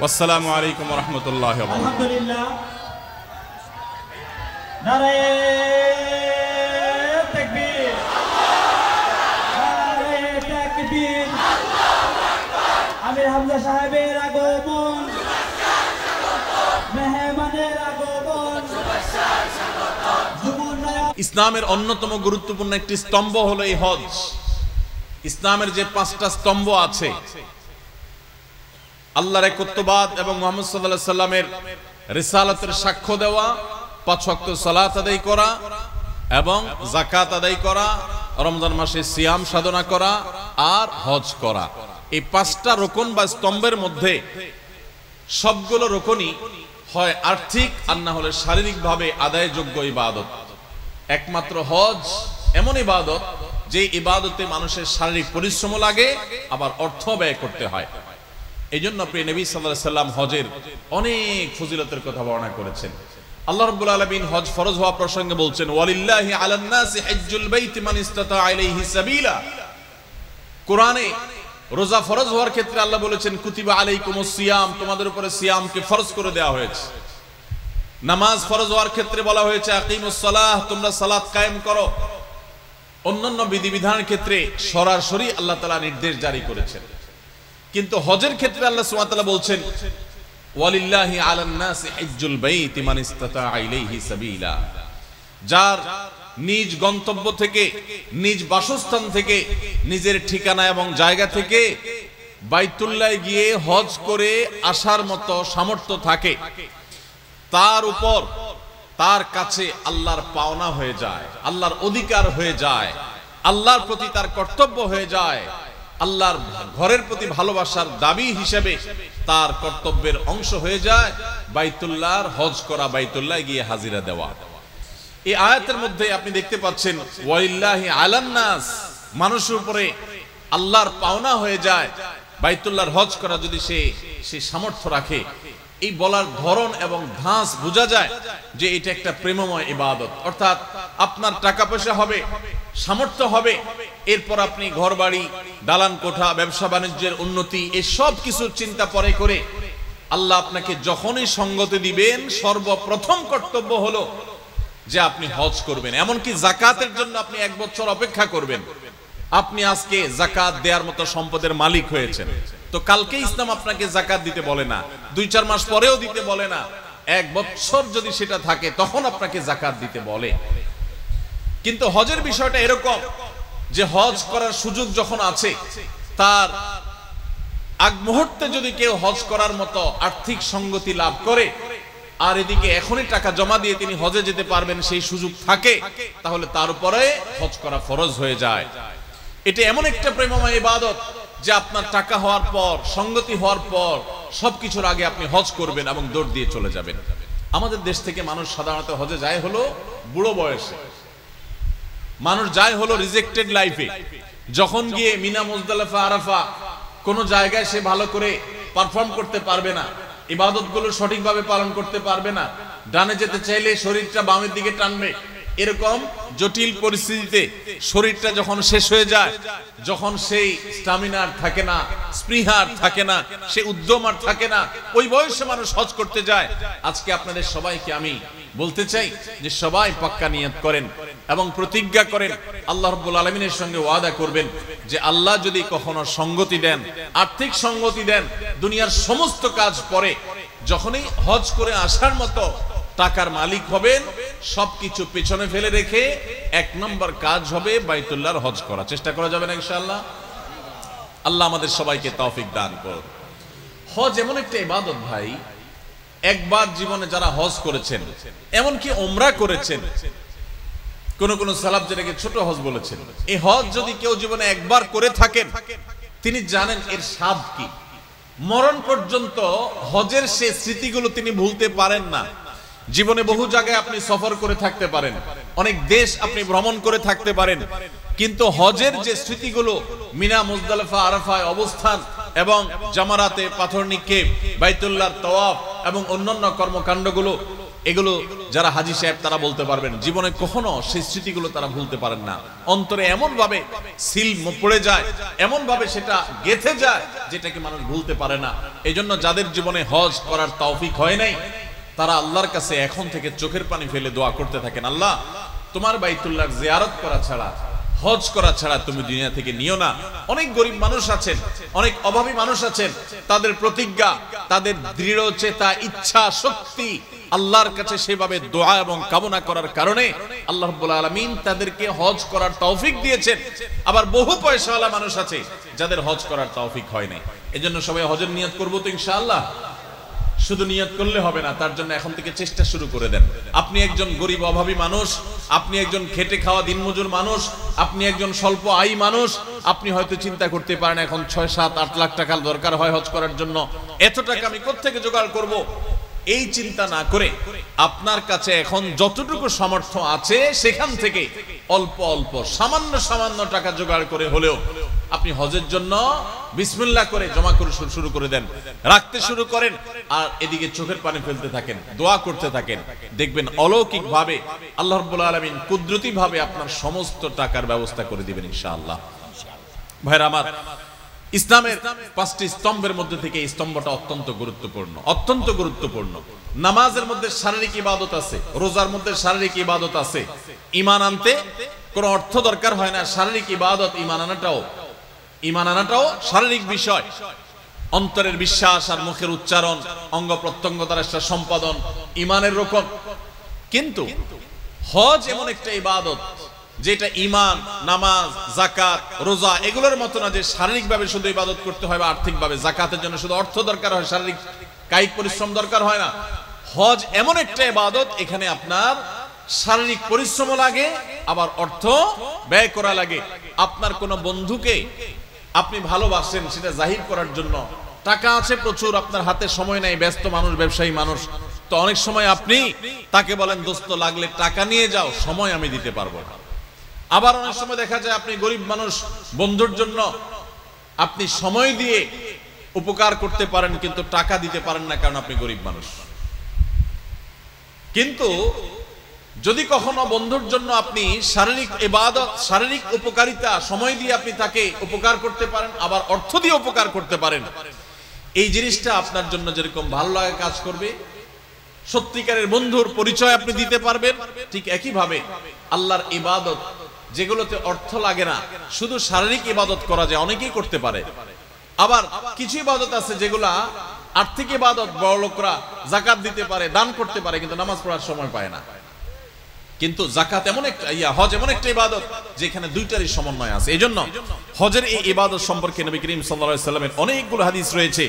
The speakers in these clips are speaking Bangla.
আসসালামু আলাইকুম ওয়া রাহমাতুল্লাহি ওয়া বারাকাতুহু। আলহামদুলিল্লাহ, নারায়ে তাকবীর, নারায়ে তাকবীর। আমির হামজা সাহেবের আগমন, মেহমানের আগমন, ইসলামের অন্যতম গুরুত্বপূর্ণ একটি স্তম্ভ হলো এই হজ। ইসলামের যে 5টা স্তম্ভ আছে, আল্লাহর একত্ববাদ এবং মুহাম্মদ সাল্লাল্লাহু আলাইহি সাল্লামের রিসালাতের সাক্ষ্য দেওয়া, 5 ওয়াক্ত সালাত আদায় করা এবং যাকাত আদায় করা, রমজান মাসে সিয়াম সাধনা করা আর হজ করা। এই 5টা রকন বা স্তম্ভের মধ্যে সবগুলো রকনই হয় আর্থিক আর না হলে শারীরিকভাবে আদায়যোগ্য ইবাদত। একমাত্র হজ এমন ইবাদত যে ইবাদতে মানুষের শারীরিক পরিশ্রম লাগে, আবার অর্থ ব্যয় করতে হয়। এই জন্য প্রিয় নবী সাল্লাল্লাহু আলাইহি সাল্লাম হজের অনেক ফজিলতের কথা বর্ণনা করেছেন। আল্লাহ রাব্বুল আলামিন হজ ফরজ হওয়া প্রসঙ্গে বলছেন, ওয়ালিল্লাহি আলান নাসি হজ্জুল বাইতি মান ইসতাতা ইলাইহি সাবিলা। কোরআনে রোজা ফরজ হওয়ার ক্ষেত্রে আল্লাহ বলেছেন, কুতিবা আলাইকুমুস সিয়াম, তোমাদের উপরে সিয়ামকে ফরজ করে দেওয়া হয়েছে। নামাজ ফরজ হওয়ার ক্ষেত্রে বলা হয়েছে, আকিমুস সালাহ, তোমরা সালাত কায়েম করো। অন্যান্য বিধিবিধানের ক্ষেত্রে সরাসরি আল্লাহ তাআলা নির্দেশ জারি করেছেন। কিন্তু হজের ক্ষেত্রে আল্লাহ সুবহানাহু ওয়া তাআলা বলছেন, ওয়ালিল্লাহি আলান নাসি হজ্জুল বাইতি মান ইসতাতা ইলাইহি সাবিলা। যার নিজ গন্তব্য থেকে, নিজ বাসস্থান থেকে, নিজের ঠিকানা এবং জায়গা থেকে বাইতুল্লাহ গিয়ে হজ করে আসার মতো সামর্থ্য থাকে, তার উপর, তার কাছে আল্লাহর পাওনা হয়ে যায়, আল্লাহর অধিকার হয়ে যায়, আল্লাহর প্রতি তার কর্তব্য হয়ে যায়, আল্লাহর ঘরের প্রতি ভালোবাসার দাবি হিসেবে তার কর্তব্যের অংশ হয়ে যায় বাইতুল্লাহর হজ করা, বাইতুল্লাহ গিয়ে হাজিরা দেওয়া। এই আয়াতের মধ্যে আপনি দেখতে পাচ্ছেন, ওয়ালিল্লাহি আলান নাস, মানুষের উপরে আল্লাহর পাওনা হয়ে যায় বাইতুল্লাহর হজ করা, যদি সে সামর্থ্য রাখে। এই বলার ধরন এবং ধাঁচ বোঝা যায় যে এটা একটা প্রেমময় ইবাদত। অর্থাৎ আপনার টাকা পয়সা হবে, সামর্থ্য হবে, এরপর আপনি ঘর বাড়ি, দালান কোঠা, ব্যবসা বাণিজ্যের উন্নতি, এই সব কিছু চিন্তা পরে করে আল্লাহ আপনাকে যখনই সঙ্গতি দিবেন, সর্বপ্রথম কর্তব্য হলো যে আপনি হজ করবেন। এমনকি যাকাতের জন্য আপনি 1 বছর অপেক্ষা করবেন। আপনি আজকে যাকাত দেওয়ার মতো সম্পদের মালিক হয়েছেন, তো কালকে ইসলাম আপনাকে যাকাত দিতে বলে না, 2-4 মাস পরেও দিতে বলে না, 1 বছর যদি সেটা থাকে তখন আপনাকে যাকাত দিতে বলে। কিন্তু হজের বিষয়টা এরকম যে হজ করার সুযোগ যখন আছে, তার আগ মুহূর্তে যদি কেউ হজ করার মতো আর্থিক সঙ্গতি লাভ করে আর এদিকে এখনই টাকা জমা দিয়ে তিনি হজে যেতে পারবেন, সেই সুযোগ থাকে, তাহলে তার উপরে হজ করা ফরজ হয়ে যায়। এটা এমন একটা প্রেমময় ইবাদত যে আপনার টাকা হওয়ার পর, সঙ্গতি হওয়ার পর সবকিছুর আগে আপনি হজ করবেন এবং দৌড় দিয়ে চলে যাবেন। আমাদের দেশ থেকে মানুষ সাধারণত হজে যায় হলো বুড়ো বয়সে, মানুষ যায় হলো রিজেক্টেড লাইফে। যখন গিয়ে মিনা, মুজদালিফা, আরাফা কোন জায়গায় সে ভালো করে পারফর্ম করতে পারবে না, ইবাদতগুলো সঠিকভাবে পালন করতে পারবে না, ডানে যেতে চাইলে শরীরটা বামের দিকে টানবে, এরকম জটিল পরিস্থিতিতে শরীরটা যখন শেষ হয়ে যায়, যখন সেই স্টামিনার থাকে না, স্পৃহার থাকে না, সে উদ্যম আর থাকে না, ওই বয়সে মানুষ হজ করতে যায়। আজকে আপনাদের সবাইকে আমি বলতে চাই যে সবাই পাক্কা নিয়ত করেন এবং প্রতিজ্ঞা করেন, আল্লাহ রাব্বুল আলামিনের সঙ্গে ওয়াদা করবেন যে আল্লাহ যদি কখনো সঙ্গতি দেন, আর্থিক সঙ্গতি দেন, দুনিয়ার সমস্ত কাজ পরে যখনই হজ করে আসার মতো টাকার মালিক হবেন, সবকিছু পেছনে ফেলে রেখে 1 নম্বর কাজ হবে বাইতুল্লাহর হজ করা। চেষ্টা করা যাবে না ইনশাআল্লাহ? আল্লাহ আমাদের সবাইকে তৌফিক দান করুন। হজ এমন একটা ইবাদত ভাই, একবার জীবনে যারা হজ করেছেন, এমনকি উমরা করেছেন, কোন সালাফ যেটাকে ছোট হজ বলেছেন, এই হজ যদি কেউ জীবনে একবার করে থাকেন, তিনি জানেন এর স্বাদ কি। মরণ পর্যন্ত হজের সে স্মৃতিগুলো তিনি ভুলতে পারেন না। জীবনে বহু জায়গায় আপনি সফর করে থাকতে পারেন, অনেক দেশ আপনি ভ্রমণ করে থাকতে পারেন, কিন্তু হজের যে স্মৃতিগুলো, মিনা, মুজদালিফা, আরাফায় অবস্থান এবং জামারাতে পাথর নিক্ষেপ, বাইতুল্লাহর তাওয়াফ এবং অন্যান্য কর্মকাণ্ডগুলো, এগুলো যারা হাজী সাহেব তারা বলতে পারবেন, জীবনে কখনো সেই স্মৃতিগুলো তারা ভুলতে পারেন না। অন্তরে এমন ভাবে সিল পড়ে যায়, এমন ভাবে সেটা গেঁথে যায় যেটাকে মানুষ ভুলতে পারে না। এই জন্য যাদের জীবনে হজ করার তৌফিক হয় নাই, তারা আল্লাহর কাছে এখন থেকে চোখের পানি ফেলে দোয়া করতে থাকেন, আল্লাহ তোমার বাইতুল্লাহর জিয়ারত করা ছাড়া, হজ করা ছাড়া তুমি দুনিয়া থেকে নিও না। অনেক গরিব মানুষ আছেন, অনেক অভাবী মানুষ আছেন, তাদের প্রতিজ্ঞা, তাদের দৃঢ় চেতা, ইচ্ছা শক্তি আল্লাহর কাছে সেভাবে দোয়া এবং কামনা করার কারণে আল্লাহ রাব্বুল আলামিন তাদেরকে হজ করার তৌফিক দিয়েছেন। আবার বহু পয়সাওয়ালা মানুষ আছে যাদের হজ করার তৌফিক হয় নাই। এজন্য সবাই হজের নিয়ত করব তো ইনশাআল্লাহ। শুধু নিয়ত করলে হবে না, তার জন্য এখন থেকে চেষ্টা শুরু করে দেন। আপনি একজন গরিব অভাবী মানুষ, আপনি একজন খেটে খাওয়া দিনমজুর মানুষ, আপনি একজন স্বল্প আয় মানুষ, আপনি হয়তো চিন্তা করতে পারেন এখন 6, 7, 8 লাখ টাকা দরকার হয় হজ করার জন্য, এত টাকা আমি কোত্থেকে জোগাড় করব? এই চিন্তা না করে আপনার কাছে এখন যতটুকু সামর্থ্য আছে সেখান থেকে অল্প অল্প সামান্য সামান্য টাকা জোগাড় করে হলেও আপনি হজের জন্য বিসমিল্লাহ করে জমা করে শুরু করে দেন, রাখতে শুরু করেন। আর এদিকে চোখের পানি ফেলতে থাকেন, দোয়া করতে থাকেন, দেখবেন অলৌকিক ভাবে আল্লাহ রাব্বুল আলামিন কুদরতি ভাবে আপনার সমস্ত টাকার ব্যবস্থা করে দিবেন ইনশাআল্লাহ। ভাইরা আমার, ইসলামের 5টি স্তম্ভের মধ্যে থেকে এই স্তম্ভটা অত্যন্ত গুরুত্বপূর্ণ, অত্যন্ত গুরুত্বপূর্ণ। নামাজের মধ্যে শারীরিক ইবাদত আছে, রোজার মধ্যে শারীরিক ইবাদত আছে। ঈমান আনতে কোনো অর্থ দরকার হয় না, শারীরিক ইবাদত ঈমান আনাটাও শারীরিক বিষয়। অন্তরের বিশ্বাস আর মুখের উচ্চারণ, অঙ্গ প্রত্যঙ্গ দ্বারা সম্পাদন ঈমানের রকম। কিন্তু হজ এমন একটা ইবাদত যেটা ঈমান, নামাজ, যাকাত, রোজা এগুলোর মতো না যে শারীরিকভাবে শুধু ইবাদত করতে হয় বা আর্থিকভাবে। যাকাতের জন্য শুধু অর্থ দরকার হয়, শারীরিক কায়িক পরিশ্রম দরকার হয় না। হজ এমন একটা ইবাদত, এখানে আপনার শারীরিক পরিশ্রম লাগে, আবার অর্থ ব্যয় করা লাগে। আপনার কোনো বন্ধুকে আপনি ভালোবাসেন সেটা জাহির করার জন্য, টাকা আছে প্রচুর, আপনার হাতে সময় নাই, ব্যস্ত মানুষ, ব্যবসায়ী মানুষ, তো অনেক সময় আপনি তাকে বলেন দোস্ত লাগলে টাকা নিয়ে যাও, সময় আমি দিতে পারবো না। আবার অনেক সময় দেখা যায় আপনি গরিব মানুষ, বন্ধুর জন্য আপনি সময় দিয়ে উপকার করতে পারেন কিন্তু টাকা দিতে পারেন না, কারণ আপনি গরিব মানুষ। কিন্তু যদি কখনো বন্ধুর জন্য আপনি শারীরিক ইবাদত, শারীরিক উপকারিতা সময় দিয়ে আপনি তাকে উপকার করতে পারেন, আবার অর্থ দিয়ে উপকার করতে পারেন, এই জিনিসটা আপনার জন্য যেরকম ভালো লাগে কাজ করবে, সত্যিকারের বন্ধুর পরিচয় আপনি দিতে পারবেন। ঠিক একই ভাবে আল্লাহর ইবাদত যেগুলোতে অর্থ লাগে না, শুধু শারীরিক ইবাদত করা যায়, অনেকেই করতে পারে। আবার কিছু ইবাদত আছে যেগুলা আর্থিক ইবাদত, বড় লোকরা যাকাত দিতে পারে, দান করতে পারে, কিন্তু নামাজ পড়ার সময় পায় না। কিন্তু যাকাত এমন একটা হজ এমন একটা ইবাদত যেখানে দুইটারই সমন্বয় আছে। এইজন্য হজের এই ইবাদত সম্পর্কে নবী করিম সাল্লাল্লাহু আলাইহি সাল্লামের অনেকগুলো হাদিস রয়েছে,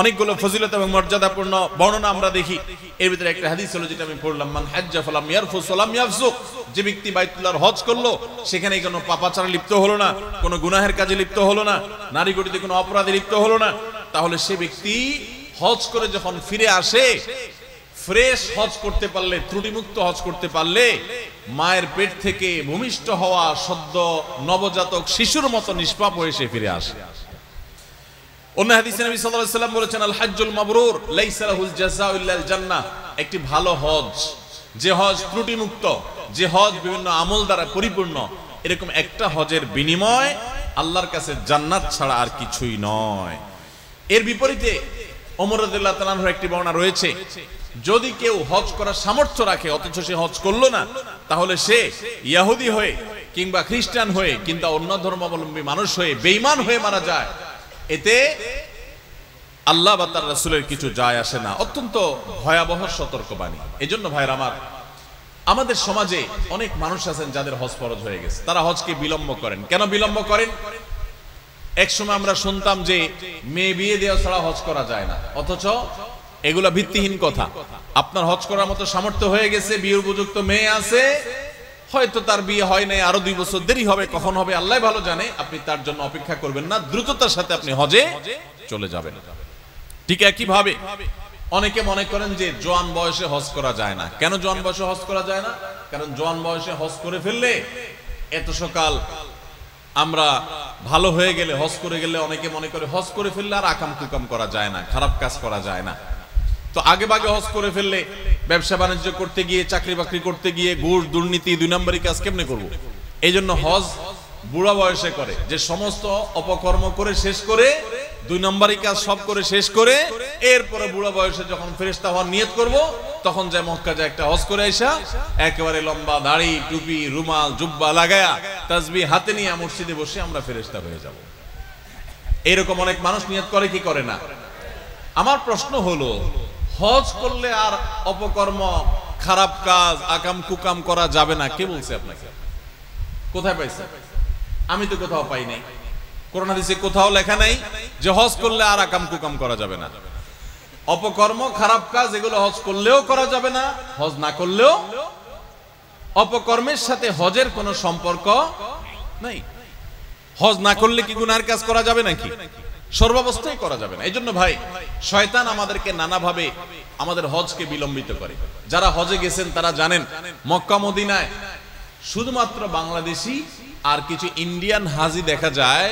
অনেকগুলো ফজিলত এবং মর্যাদাপূর্ণ বর্ণনা আমরা দেখি। এর ভিতরে একটা হাদিস হলো যেটা আমি পড়লাম, মান হাজ্জা ফালাম ইয়ারফুস ওয়ালাম ইয়াফসুক, যে ব্যক্তি বাইতুল্লাহর হজ করলো সেখানে কোনো পাপাচারে লিপ্ত হলো না, কোনো গুনাহের কাজে লিপ্ত হলো না, নারী গতিতে কোনো অপরাধে লিপ্ত হলো না, তাহলে সে ব্যক্তি হজ করে যখন ফিরে আসে, ফ্রেশ হজ করতে পারলে, ত্রুটিমুক্ত হজ করতে পারলে, মায়ের পেট থেকে ভূমিষ্ঠ হওয়া সদ্য নবজাতক শিশুর মতো নিষ্পাপ হয়ে সে ফিরে আসে। অন্য হাদিসে নবী সাল্লাল্লাহু আলাইহি ওয়াসাল্লাম বলেছেন, আল হাজ্জুল মাবরুর লাইসা লাহুল জাযাউ ইল্লাল জান্নাহ, একটি ভালো হজ, যে হজ ত্রুটিমুক্ত, যে হজ বিভিন্ন আমল দ্বারা পরিপূর্ণ, এরকম একটা হজের বিনিময় আল্লাহর কাছে জান্নাত ছাড়া আর কিছুই নয়। এর বিপরীতে ওমর রাদিয়াল্লাহু তাআলা আনহুর একটি বর্ণনা রয়েছে, যদি কেউ হজ করার সামর্থ্য রাখে অথচ সে হজ করলো না, তাহলে সে ইহুদি হয়ে কিংবা খ্রিস্টান হয়ে কিংবা অন্য ধর্মাবলম্বী মানুষ হয়ে বেঈমান হয়ে মারা যায়, এতে আল্লাহ বা তার রাসূলের কিছু যায় আসে না। অত্যন্ত ভয়াবহ সতর্কবাণী। এজন্য ভাইরা আমার, আমাদের সমাজে অনেক মানুষ আছেন যাদের হজ ফরজ হয়ে গেছে, তারা হজকে বিলম্ব করেন। কেন বিলম্ব করেন? এক সময় আমরা শুনতাম যে মেয়ে বিয়ে দেওয়া ছাড়া হজ করা যায় না, অথচ এগুলা ভিত্তিহীন কথা। আপনার হজ করার মতো সামর্থ্য হয়ে গেছে, বিয়ের উপযুক্ত মেয়ে আছে, হয়তো তার বিয়ে হয় নাই, আরো 2 বছর দেরি হবে, কখন হবে আল্লাহ ভালো জানে, আপনি তার জন্য অপেক্ষা করবেন না, দ্রুততার সাথে আপনি হজে চলে যাবেন। ঠিক একই ভাবে অনেকে মনে করেন যে জোয়ান বয়সে হজ করা যায় না। কেন জোয়ান বয়সে হজ করা যায় না? কারণ জোয়ান বয়সে হজ করে ফেললে, এত সকাল আমরা ভালো হয়ে গেলে, হজ করে গেলে, অনেকে মনে করে হজ করে ফেললে আর আকাম কুকাম করা যায় না, খারাপ কাজ করা যায় না। তো আগে ভাগে হজ করে ফেললে ব্যবসা বাণিজ্য করতে গিয়ে, চাকরি বাকরি করতে গিয়ে ঘুষ, দুর্নীতি, 2 নম্বরই কাজ কেমনে করব? এই জন্য হজ বুড়া বয়সে করে, যে সমস্ত অপকর্ম করে শেষ করে, 2 নম্বরই কাজ সব করে শেষ করে, এরপরে বুড়া বয়সে যখন ফেরেশতা হওয়ার নিয়ত করব, তখন যায় মক্কা যায় একটা হজ করে আইসা একেবারে লম্বা দাড়ি, টুপি, রুমাল, জুব্বা লাগায়া তাসবিহ হাতে নিয়ে মসজিদে বসে আমরা ফেরেশতা হয়ে যাব। এরকম অনেক মানুষ নিয়ত করে কি করে না? আমার প্রশ্ন হলো, হজ করলে আর অপকর্ম, খারাপ কাজ, আকাম কুকাম করা যাবে না, কে বলছে আপনাকে? কোথায় পাইছে? আমি তো কোথাও পাই নাই। কোরআন হাদিসে কোথাও লেখা নাই যে হজ করলে আর আকাম কুকাম করা যাবে না। অপকর্ম, খারাপ কাজ এগুলো হজ করলেও করা যাবে না, হজ না করলেও। অপকর্মের সাথে হজের কোনো সম্পর্ক নাই। হজ না করলে কি গুনার কাজ করা যাবে নাকি? সর্বাবস্থায় করা যাবে না। এই জন্য ভাই, শয়তান আমাদেরকে নানাভাবে আমাদের হজকে বিলম্বিত করে। যারা হজে গেছেন তারা জানেন, মক্কা মদিনায় শুধুমাত্র বাংলাদেশি আর কিছু ইন্ডিয়ান হাজি দেখা যায়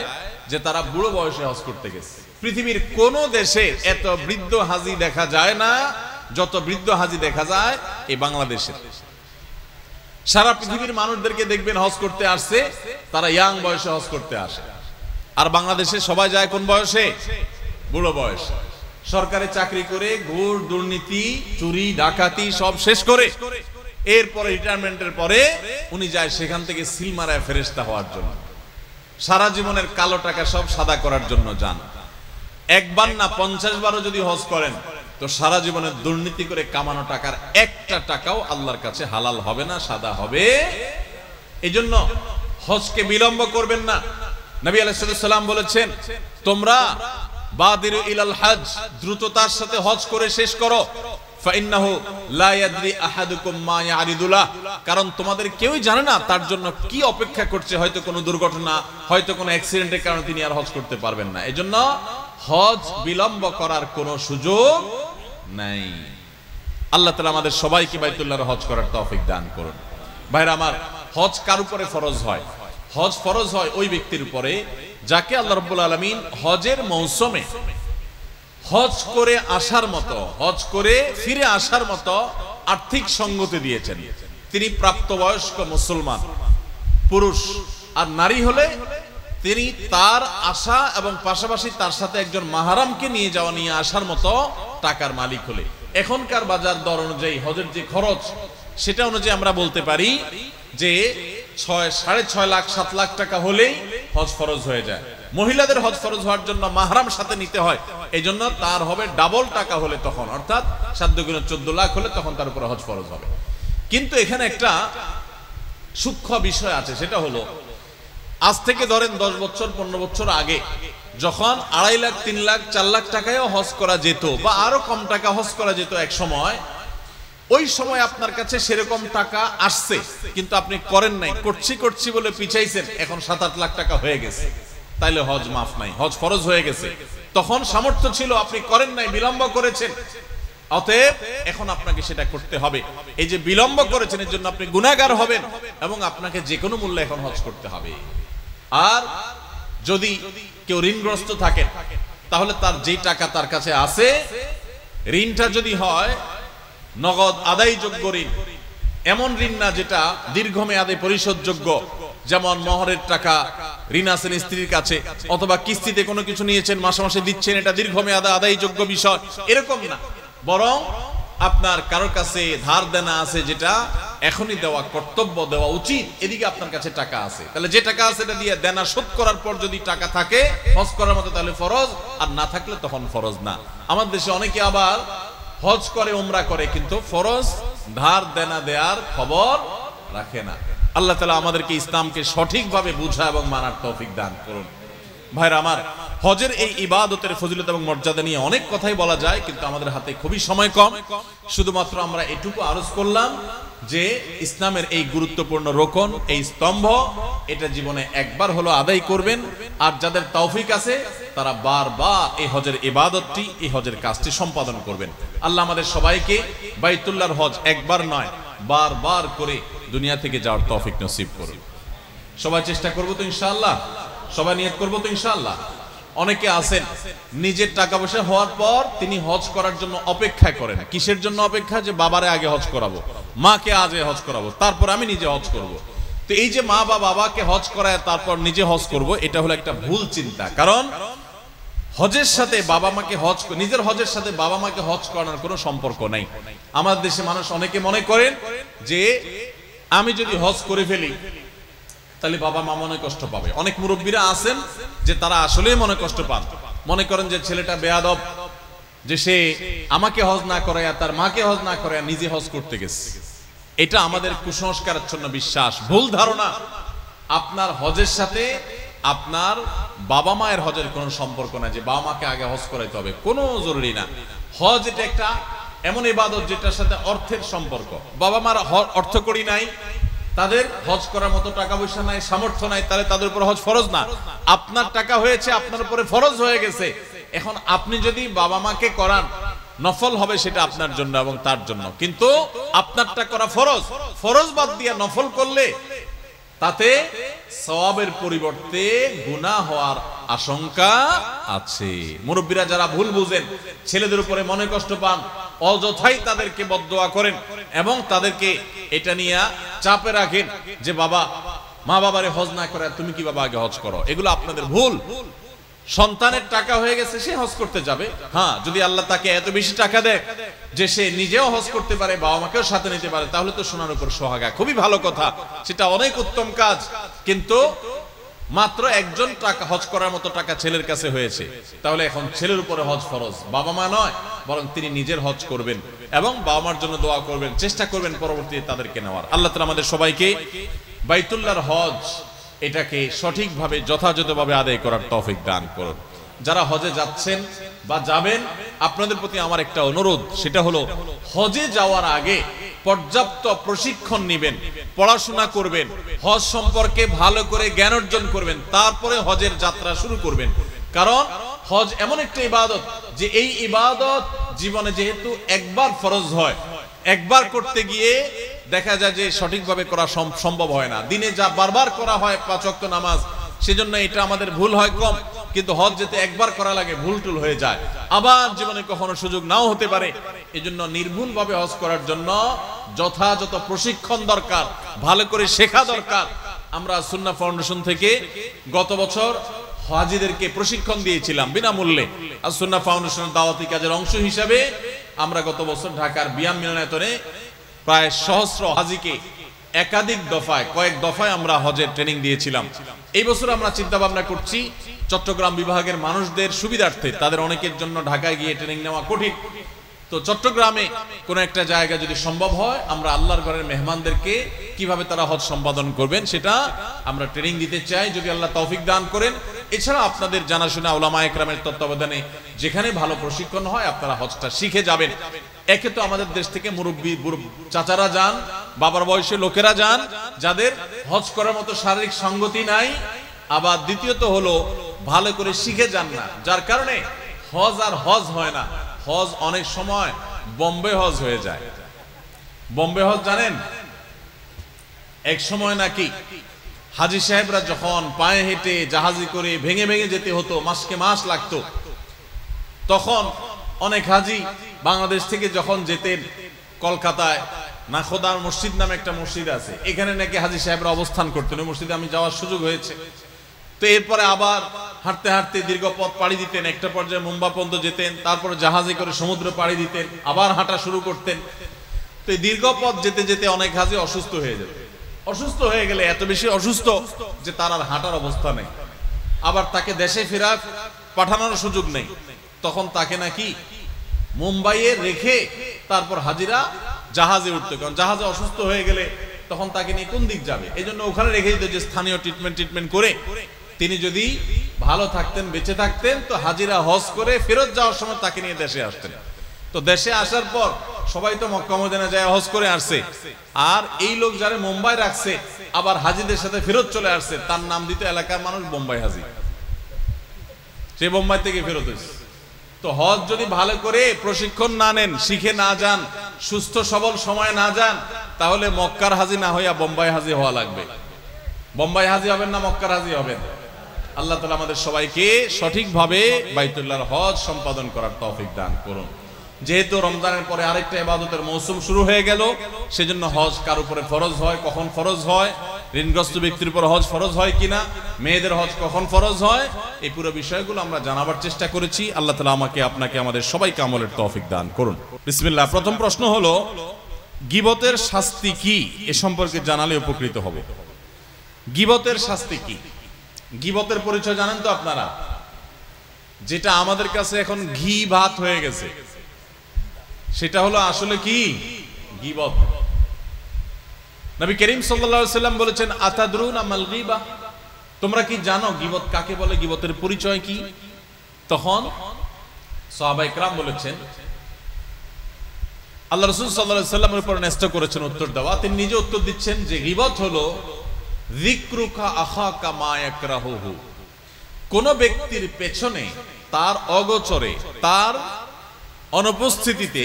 যে তারা বুড়ো বয়সে হজ করতে গেছে। পৃথিবীর কোন দেশে এত বৃদ্ধ হাজি দেখা যায় না যত বৃদ্ধ হাজি দেখা যায় এই বাংলাদেশে। সারা পৃথিবীর মানুষদেরকে দেখবেন হজ করতে আসছে, তারা ইয়াং বয়সে হজ করতে আসে। আর বাংলাদেশে সবাই যায় কোন বয়সে? বুড়ো বয়স। সরকারি চাকরি করে ঘুষ, দুর্নীতি, চুরি, ডাকাতি সব শেষ করে এরপরে রিটায়ারমেন্টের পরে উনি যায় সেখান থেকে সিল মারায় ফেরেশতা হওয়ার জন্য। সারা জীবনের কালো টাকা সব সাদা করার জন্য যান। একবার না 50 বারও যদি হজ করেন তো সারা জীবনের দুর্নীতি করে কামানো টাকার একটা টাকাও আল্লাহর কাছে হালাল হবে না, সাদা হবে। এই জন্য হজকে বিলম্ব করবেন না। নবী আলাইহিস সালাম বলেছেন, তোমরা বাদিরু ইলাল হজ, দ্রুততার সাথে হজ করে শেষ করো। ফাইন্নাহু লা ইয়াদরি আহাদুকুম মা ইয়ারিদুলাহ, কারণ তোমাদের কেউই জানে না তার জন্য কি অপেক্ষা করছে। হয়তো কোনো দুর্ঘটনা, হয়তো কোনো অ্যাক্সিডেন্টের কারণে তিনি আর হজ করতে পারবেন না। এজন্য হজ বিলম্ব করার কোনো সুযোগ নাই। আল্লাহ তাআলা আমাদের সবাইকে বাইতুল্লাহর হজ করার তৌফিক দান করুন। ভাইরা আমার, হজ কার উপরে ফরজ হয়? হজ ফরজ হয় ওই ব্যক্তির উপরে যাকে আল্লাহ রাব্বুল আলামিন হজের মৌসুমে হজ করে আসার মতো, হজ করে ফিরে আসার মতো আর্থিক সঙ্গতি দিয়েছেন। তিনি প্রাপ্তবয়স্ক মুসলমান পুরুষ, আর নারী হলে তিনি তার আসা এবং পাশাপাশি তার সাথে একজন মাহরামকে নিয়ে যাওয়া, নিয়ে আসার মতো টাকার মালিক হলে। এখনকার বাজার দর অনুযায়ী হজের যে খরচ, সেটা অনুযায়ী আমরা বলতে পারি যে 6.5 লাখ 7 লাখ টাকা হলেই হজ ফরজ হয়ে যায়। মহিলাদের হজ ফরজ হওয়ার জন্য মাহরাম সাথে নিতে হয়, এই জন্য তার হবে ডাবল টাকা হলে তখন, অর্থাৎ 7 গুণে 14 লাখ হলে তখন তার উপরে হজ ফরজ হবে। কিন্তু এখানে একটা সূক্ষ্ম বিষয় আছে, সেটা হলো আজ থেকে ধরেন 10 বছর 15 বছর আগে যখন 2.5 লাখ 3 লাখ 4 লাখ টাকায়ও হজ করা যেত, বা আরো কম টাকা হজ করা যেত এক সময়, ওই সময় আপনার কাছে সেরকম টাকা আসছে কিন্তু আপনি করেন নাই, করছি বলে পিছাইছেন, এখন 7-8 লাখ টাকা হয়ে গেছে, তাইলে হজ মাফ নাই, হজ ফরজ হয়ে গেছে। তখন সামর্থ্য ছিল, আপনি করেন নাই, বিলম্ব করেছেন, অতএব এখন আপনাকে সেটা করতে হবে। এই যে বিলম্ব করেছেন এর জন্য আপনি গুনাহগার হবেন এবং আপনাকে যে কোনো মূল্যে এখন হজ করতে হবে। আর যদি কেউ ঋণগ্রস্ত থাকেন তাহলে তার যেই টাকা তার কাছে আছে, ঋণটা যদি হয় নগদ আদায়যোগ্য ঋণ, এমন ঋণ না যেটা দীর্ঘমেয়াদে পরিশোধযোগ্য, যেমন মোহরের টাকা ঋণ আছেন স্ত্রীর কাছে, অথবা কিস্তিতে কোনো কিছু নিয়েছেন মাসে মাসে দিচ্ছেন, এটা দীর্ঘমেয়াদে আদায়যোগ্য বিষয়, এরকম না। বরং আপনার কারোর কাছে ধার দেনা আছে যেটা এখনই দেওয়া কর্তব্য, দেওয়া উচিত, এদিকে আপনার কাছে টাকা আছে, তাহলে যে টাকা আছে এটা দিয়ে দেনা শোধ করার পর যদি টাকা থাকে হজ করার মতো তাহলে ফরজ, আর না থাকলে তখন ফরজ না। আমার দেশে অনেকে আবার হজ করে, উমরা করে, কিন্তু ফরজ ধার দেনা দেওয়ার খবর রাখে না। আল্লাহ তাআলা আমাদেরকে ইসলামকে সঠিকভাবে বুঝা এবং মানার তৌফিক দান করুন। ভাইরা আমার, হজের এই ইবাদতের ফজিলত এবং মর্যাদা নিয়ে অনেক কথাই বলা যায়, কিন্তু আমাদের হাতে খুবই সময় কম। শুধুমাত্র আমরা এটুকু আরজ করলাম যে ইসলামের এই গুরুত্বপূর্ণ রোকন, এই স্তম্ভ, এটা জীবনে একবার হলো আদায় করবেন। আর যাদের তৌফিক আছে তারা বারবার এই হজের ইবাদতটি, এই হজের কাজটি সম্পাদন করবেন। আল্লাহ আমাদের সবাইকে বাইতুল্লাহর হজ একবার নয় বারবার করে দুনিয়া থেকে যাওয়ার তৌফিক নসিব করুন। সবাই চেষ্টা করবো তো ইনশাআল্লাহ, সবাই নিয়ত করবো তো ইনশাআল্লাহ। অনেকে আছেন নিজের টাকা পয়সা হওয়ার পর তিনি হজ করার জন্য অপেক্ষা করেন। কিসের জন্য অপেক্ষা? যে বাবারে আগে হজ করাবো, মাকে আগে হজ করাবো, তারপর আমি নিজে হজ করব। তো এই যে মা বা বাবাকে হজ করায় তারপর নিজে হজ করব, এটা হলো একটা ভুল চিন্তা। কারণ হজের সাথে বাবা মাকে নিজের হজের সাথে বাবা মাকে হজ করানোর কোনো সম্পর্ক নাই। আমাদের দেশে মানুষ অনেকে মনে করেন যে আমি যদি হজ করে ফেলি তাহলে বাবা মা মনে কষ্ট পাবে। অনেক মুরব্বীরা আছেন যে তারা আসলেই মনে কষ্ট পান, মনে করেন যে ছেলেটা বেয়াদব, যে সে আমাকে হজ না করায় তার মাকে হজ না করায় নিজে হজ করতে গেছে। এটা আমাদের কুসংস্কারাচ্ছন্ন বিশ্বাস, ভুল ধারণা। আপনার হজের সাথে আপনার বাবা মায়ের হজের কোনো সম্পর্ক না যে বাবা মাকে আগে হজ করাইতে হবে, কোনো জরুরি না। হজ এটা একটা এমন ইবাদত যেটার সাথে অর্থের সম্পর্ক। বাবা মার অর্থ করি নাই, তাদের হজ করার মতো টাকা পয়সা নাই, সামর্থ্য নাই, তাহলে তাদের উপর হজ ফরজ না। আপনার টাকা হয়েছে, আপনার উপরে ফরজ হয়ে গেছে। এখন আপনি যদি বাবা মাকে করান, নফল হবে সেটা আপনার জন্য এবং তার জন্য, কিন্তু আপনারটা করা ফরজ। ফরজ বাদ দিয়ে নফল করলে তাতে সওয়াবের পরিবর্তে গুনাহ হওয়ার আশঙ্কা আছে। মুরব্বীরা যারা ভুল বুঝেন, ছেলেদের উপরে মনে কষ্ট পান, অযথাই তাদেরকে বদদোয়া করেন এবং তাদেরকে এটা নিয়ে চাপে রাখেন যে বাবা মা বাবারে হজ না করে তুমি কি বাবা আগে হজ করো, এগুলো আপনাদের ভুল। সন্তানের টাকা হয়ে গেছে, সে হজ করতে যাবে। হ্যাঁ, যদি আল্লাহ তাকে এত বেশি টাকা দেয় যে সে নিজেও হজ করতে পারে, বাবা মাকেও সাথে নিতে পারে, তাহলে তো সোনার উপর সোহাগা, খুবই ভালো কথা, সেটা অনেক উত্তম কাজ। কিন্তু মাত্র একজন টাকা হজ করার মতো টাকা ছেলের কাছে হয়েছে, তাহলে এখন ছেলের উপরে হজ ফরজ, বাবা মা নয়, বরং তিনি নিজের হজ করবেন এবং বাবা মার জন্য দোয়া করবেন, চেষ্টা করবেন পরবর্তীতে তাদেরকে নেওয়ার। আল্লাহ তাআলা আমাদের সবাইকে বাইতুল্লাহর হজ এটাকে সঠিকভাবে যথাযথভাবে আদায় করার তৌফিক দান করুন। যারা হজে যাচ্ছেন বা যাবেন, আপনাদের প্রতি আমার একটা অনুরোধ, সেটা হলো হজে যাওয়ার আগে পর্যাপ্ত প্রশিক্ষণ নেবেন, পড়াশোনা করবেন, হজ সম্পর্কে ভালো করে জ্ঞান অর্জন করবেন, তারপরে হজের যাত্রা শুরু করবেন। কারণ হজ এমন একটা ইবাদত যে এই ইবাদত জীবনে যেহেতু একবার ফরজ হয়, একবার করতে গিয়ে দেখা যায় যে সঠিকভাবে করা সম্ভব হয় না। দিনে যা বারবার করা হয় 5 ওয়াক্ত নামাজ, সেজন্য এটা আমাদের ভুল হয় কম, কিন্তু হজ যেতে একবার করা লাগে ভুল টুল হয়ে যায়, আবার জীবনে কখনো সুযোগ নাও হতে পারে। এজন্য নির্ভুলভাবে হজ করার জন্য যথাযথ প্রশিক্ষণ দরকার, ভালো করে শেখা দরকার। আমরা সুন্নাহ ফাউন্ডেশন থেকে গত বছর হাজিদেরকে প্রশিক্ষণ দিয়েছিলাম বিনামূল্যে। আর সুন্নাহ ফাউন্ডেশনের দাওয়াতি কাজের অংশ হিসাবে আমরা গত বছর ঢাকার বিয়াম মিলনায়তনে প্রায় সহস্র হাজিকে একাধিক দফায়, কয়েক দফায় আমরা হজের ট্রেনিং দিয়েছিলাম। এই বছর আমরা চিন্তা ভাবনা করছি চট্টগ্রাম বিভাগের মানুষদের সুবিধার্থে, তাদের অনেকের জন্য ঢাকায় গিয়ে ট্রেনিং নেওয়া কঠিন, তো চট্টগ্রামে কোন একটা জায়গা যদি সম্ভব হয়, আমরা আল্লাহর ঘরের মেহমানদেরকে কিভাবে তারা হজ সম্পাদন করবেন সেটা আমরা ট্রেনিং দিতে চাই, যদি আল্লাহ তৌফিক দান করেন। এছাড়া আপনাদের জানাশোনা উলামায়ে কেরামের তত্ত্বাবধানে যেখানে ভালো প্রশিক্ষণ হয় আপনারা হজটা শিখে যাবেন। একে তো আমাদের দেশ থেকে মুরব্বী চাচারা যান, বাবার বয়সী লোকেরা যান, যাদের হজ করার মতো শারীরিক সঙ্গতি নাই, আবার দ্বিতীয়ত হলো ভালো করে শিখে যান না, যার কারণে হজ আর হজ হয় না। হজ অনেক সময় বোম্বে হজ হয়ে যায়। বোম্বে হজ জানেন, এক সময় নাকি হাজী সাহেবরা যখন পায়ে হেঁটে জাহাজি করে ভেঙে ভেঙে যেতে হতো, মাসকে মাস লাগতো, তখন অনেক হাজী বাংলাদেশ থেকে যখন যেতেন কলকাতায় নাখোদার মসজিদ নামে একটা মসজিদ আছে, এখানে নাকি হাজী সাহেবরা অবস্থান করতেন। ওই মসজিদে আমি যাওয়ার সুযোগ হয়েছে। তো এরপরে আবার হাঁটতে হাঁটতে দীর্ঘ পথ পাড়ি দিতেন, একটা পর্যায়ে মুম্বাই পর্যন্ত যেতেন, তারপরে জাহাজে করে সমুদ্র পাড়ি দিতেন, আবার হাঁটা শুরু করতেন। তো এই দীর্ঘ পথ যেতে যেতে অনেক হাজী অসুস্থ হয়ে যেত। অসুস্থ হয়ে গেলে এত বেশি অসুস্থ যে তার আর হাঁটার অবস্থা নেই, আবার তাকে দেশে ফেরা পাঠানোর সুযোগ নেই, তখন তাকে নাকি মুম্বাইয়ে রেখে তারপর হাজিরা জাহাজে উঠতো। কারণ জাহাজে অসুস্থ হয়ে গেলে তখন তাকে নিয়ে কোন দিক যাবে, এই জন্য ওখানে রেখে দিত যে স্থানীয় ট্রিটমেন্ট করে তিনি যদি ভালো থাকতেন, বেঁচে থাকতেন, তো হাজিরা হজ করে ফেরত যাওয়ার সময় তাকে নিয়ে দেশে আসতেন। তো দেশে আসার পর সবাই তো মক্কা মদিনা যায় হজ করে আসছে, আর এই লোক যারা মুম্বাই রাখছে আবার হাজিদের সাথে ফেরত চলে আসছে, তার নাম দিত এলাকার মানুষ বোম্বাই হাজি। সে বোম্বাই থেকে ফেরত হয়েছে। তো হজ যদি ভালো করে প্রশিক্ষণ না নেন, শিখে না যান, সুস্থ সবল সময় না যান, তাহলে মক্কার হাজি না হইয়া বোম্বাই হাজি হওয়া লাগবে। বোম্বাই হাজি হবেন না মক্কার হাজি হবেন? আল্লাহ তাআলা আমাদের সবাইকে সঠিকভাবে বাইতুল্লাহর হজ সম্পাদন করার তৌফিক দান করুন। যেহেতু রমজানের পরে আরেকটা ইবাদতের মৌসুম শুরু হয়ে গেল, সেজন্য হজ কার উপরে ফরজ হয়, কখন ফরজ হয়, ঋণগ্রস্ত ব্যক্তির উপর হজ ফরজ হয় কিনা, মেয়েদের হজ কখন ফরজ হয়, এই পুরো বিষয়গুলো আমরা জানাবার চেষ্টা করেছি। আল্লাহ তাআলা আমাকে আপনাকে আমাদের সবাইকে আমলের তৌফিক দান করুন। বিসমিল্লাহ। প্রথম প্রশ্ন হলো, গীবতের শাস্তি কি? এ সম্পর্কে জানালে উপকৃত হব। গীবতের শাস্তি কি? গীবতের পরিচয় জানেন তো আপনারা? যেটা আমাদের কাছে এখন ঘি ভাত হয়ে গেছে, সেটা হলো আসলে কি? গীবত। নবী করিম সাল্লাল্লাহু আলাইহি ওয়াসাল্লাম বলেছেন, আতাদরুনা মাল গীবা? তোমরা কি জানো গীবত কাকে বলে, গীবতের পরিচয় কি? তখন সাহাবায়ে কেরাম বলেছেন, আল্লাহ রাসূল সাল্লাল্লাহু আলাইহি ওয়াসাল্লামের উপর ন্যস্ত করেছেন উত্তর দেওয়া। তিনি নিজে উত্তর দিচ্ছেন যে গীবত হলো যিকরুকা আখাকা মা ইয়াকরাহুহু, কোন ব্যক্তির পেছনে, তার অগোচরে, তার অনুপস্থিতিতে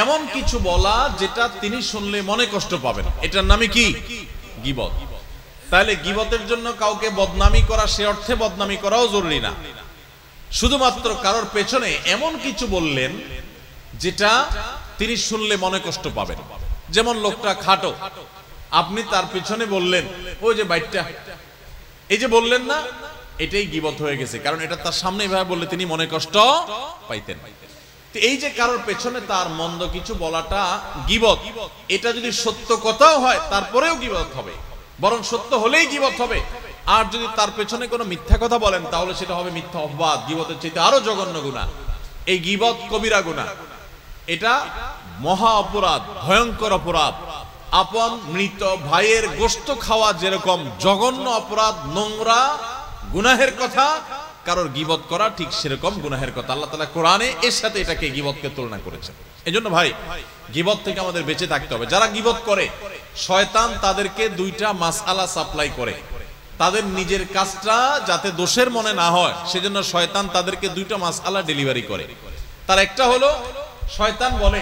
এমন কিছু বলা যেটা তিনি শুনলে মনে কষ্ট পাবেন, এটার নামই কি? গীবত। তাহলে গীবতের জন্য কাউকে বদনামি করা, সে অর্থে বদনামি করাও জরুরি না। শুধুমাত্র কারোর পেছনে এমন কিছু বললেন যেটা তিনি শুনলে মনে কষ্ট পাবেন। যেমন লোকটা খাটো, আপনি তার পিছনে বললেন, ওই যে বাইটটা, এই যে বললেন না, এটাই গীবত হয়ে গেছে। কারণ এটা তার সামনে এভাবে বললে তিনি মনে কষ্ট পাইতেন। এই যে কারোর পেছনে তার মন্দ কিছু বলাটা গীবত। এটা যদি সত্য কথাও হয় তারপরেও গীবত হবে, বরং সত্য হলেই গীবত হবে। আর যদি তার পেছনে কোনো মিথ্যা কথা বলেন তাহলে সেটা হবে মিথ্যা অপবাদ, গীবতের চাইতে আরো জঘন্য গুনাহ। এই গীবত কবিরা গুনাহ, এটা মহা অপরাধ, ভয়ঙ্কর অপরাধ। আপন মৃত ভাইয়ের গোশত খাওয়া যেরকম জঘন্য অপরাধ, নোংরা গুনাহের কথা, কারোর গীবত করা ঠিক সেরকম গুনাহের কথা। আল্লাহ তাআলা কোরআনে এর সাথে এটাকে গীবতকে তুলনা করেছেন। এজন্য ভাই, গীবত থেকে আমাদের বেঁচে থাকতে হবে। যারা গীবত করে, শয়তান তাদেরকে দুইটা মাসআলা সাপ্লাই করে। তাদের নিজের কাজটা যাতে দোষের মনে না হয়, সেজন্য শয়তান তাদেরকে দুইটা মাসআলা ডেলিভারি করে। তার একটা হলো, শয়তান বলে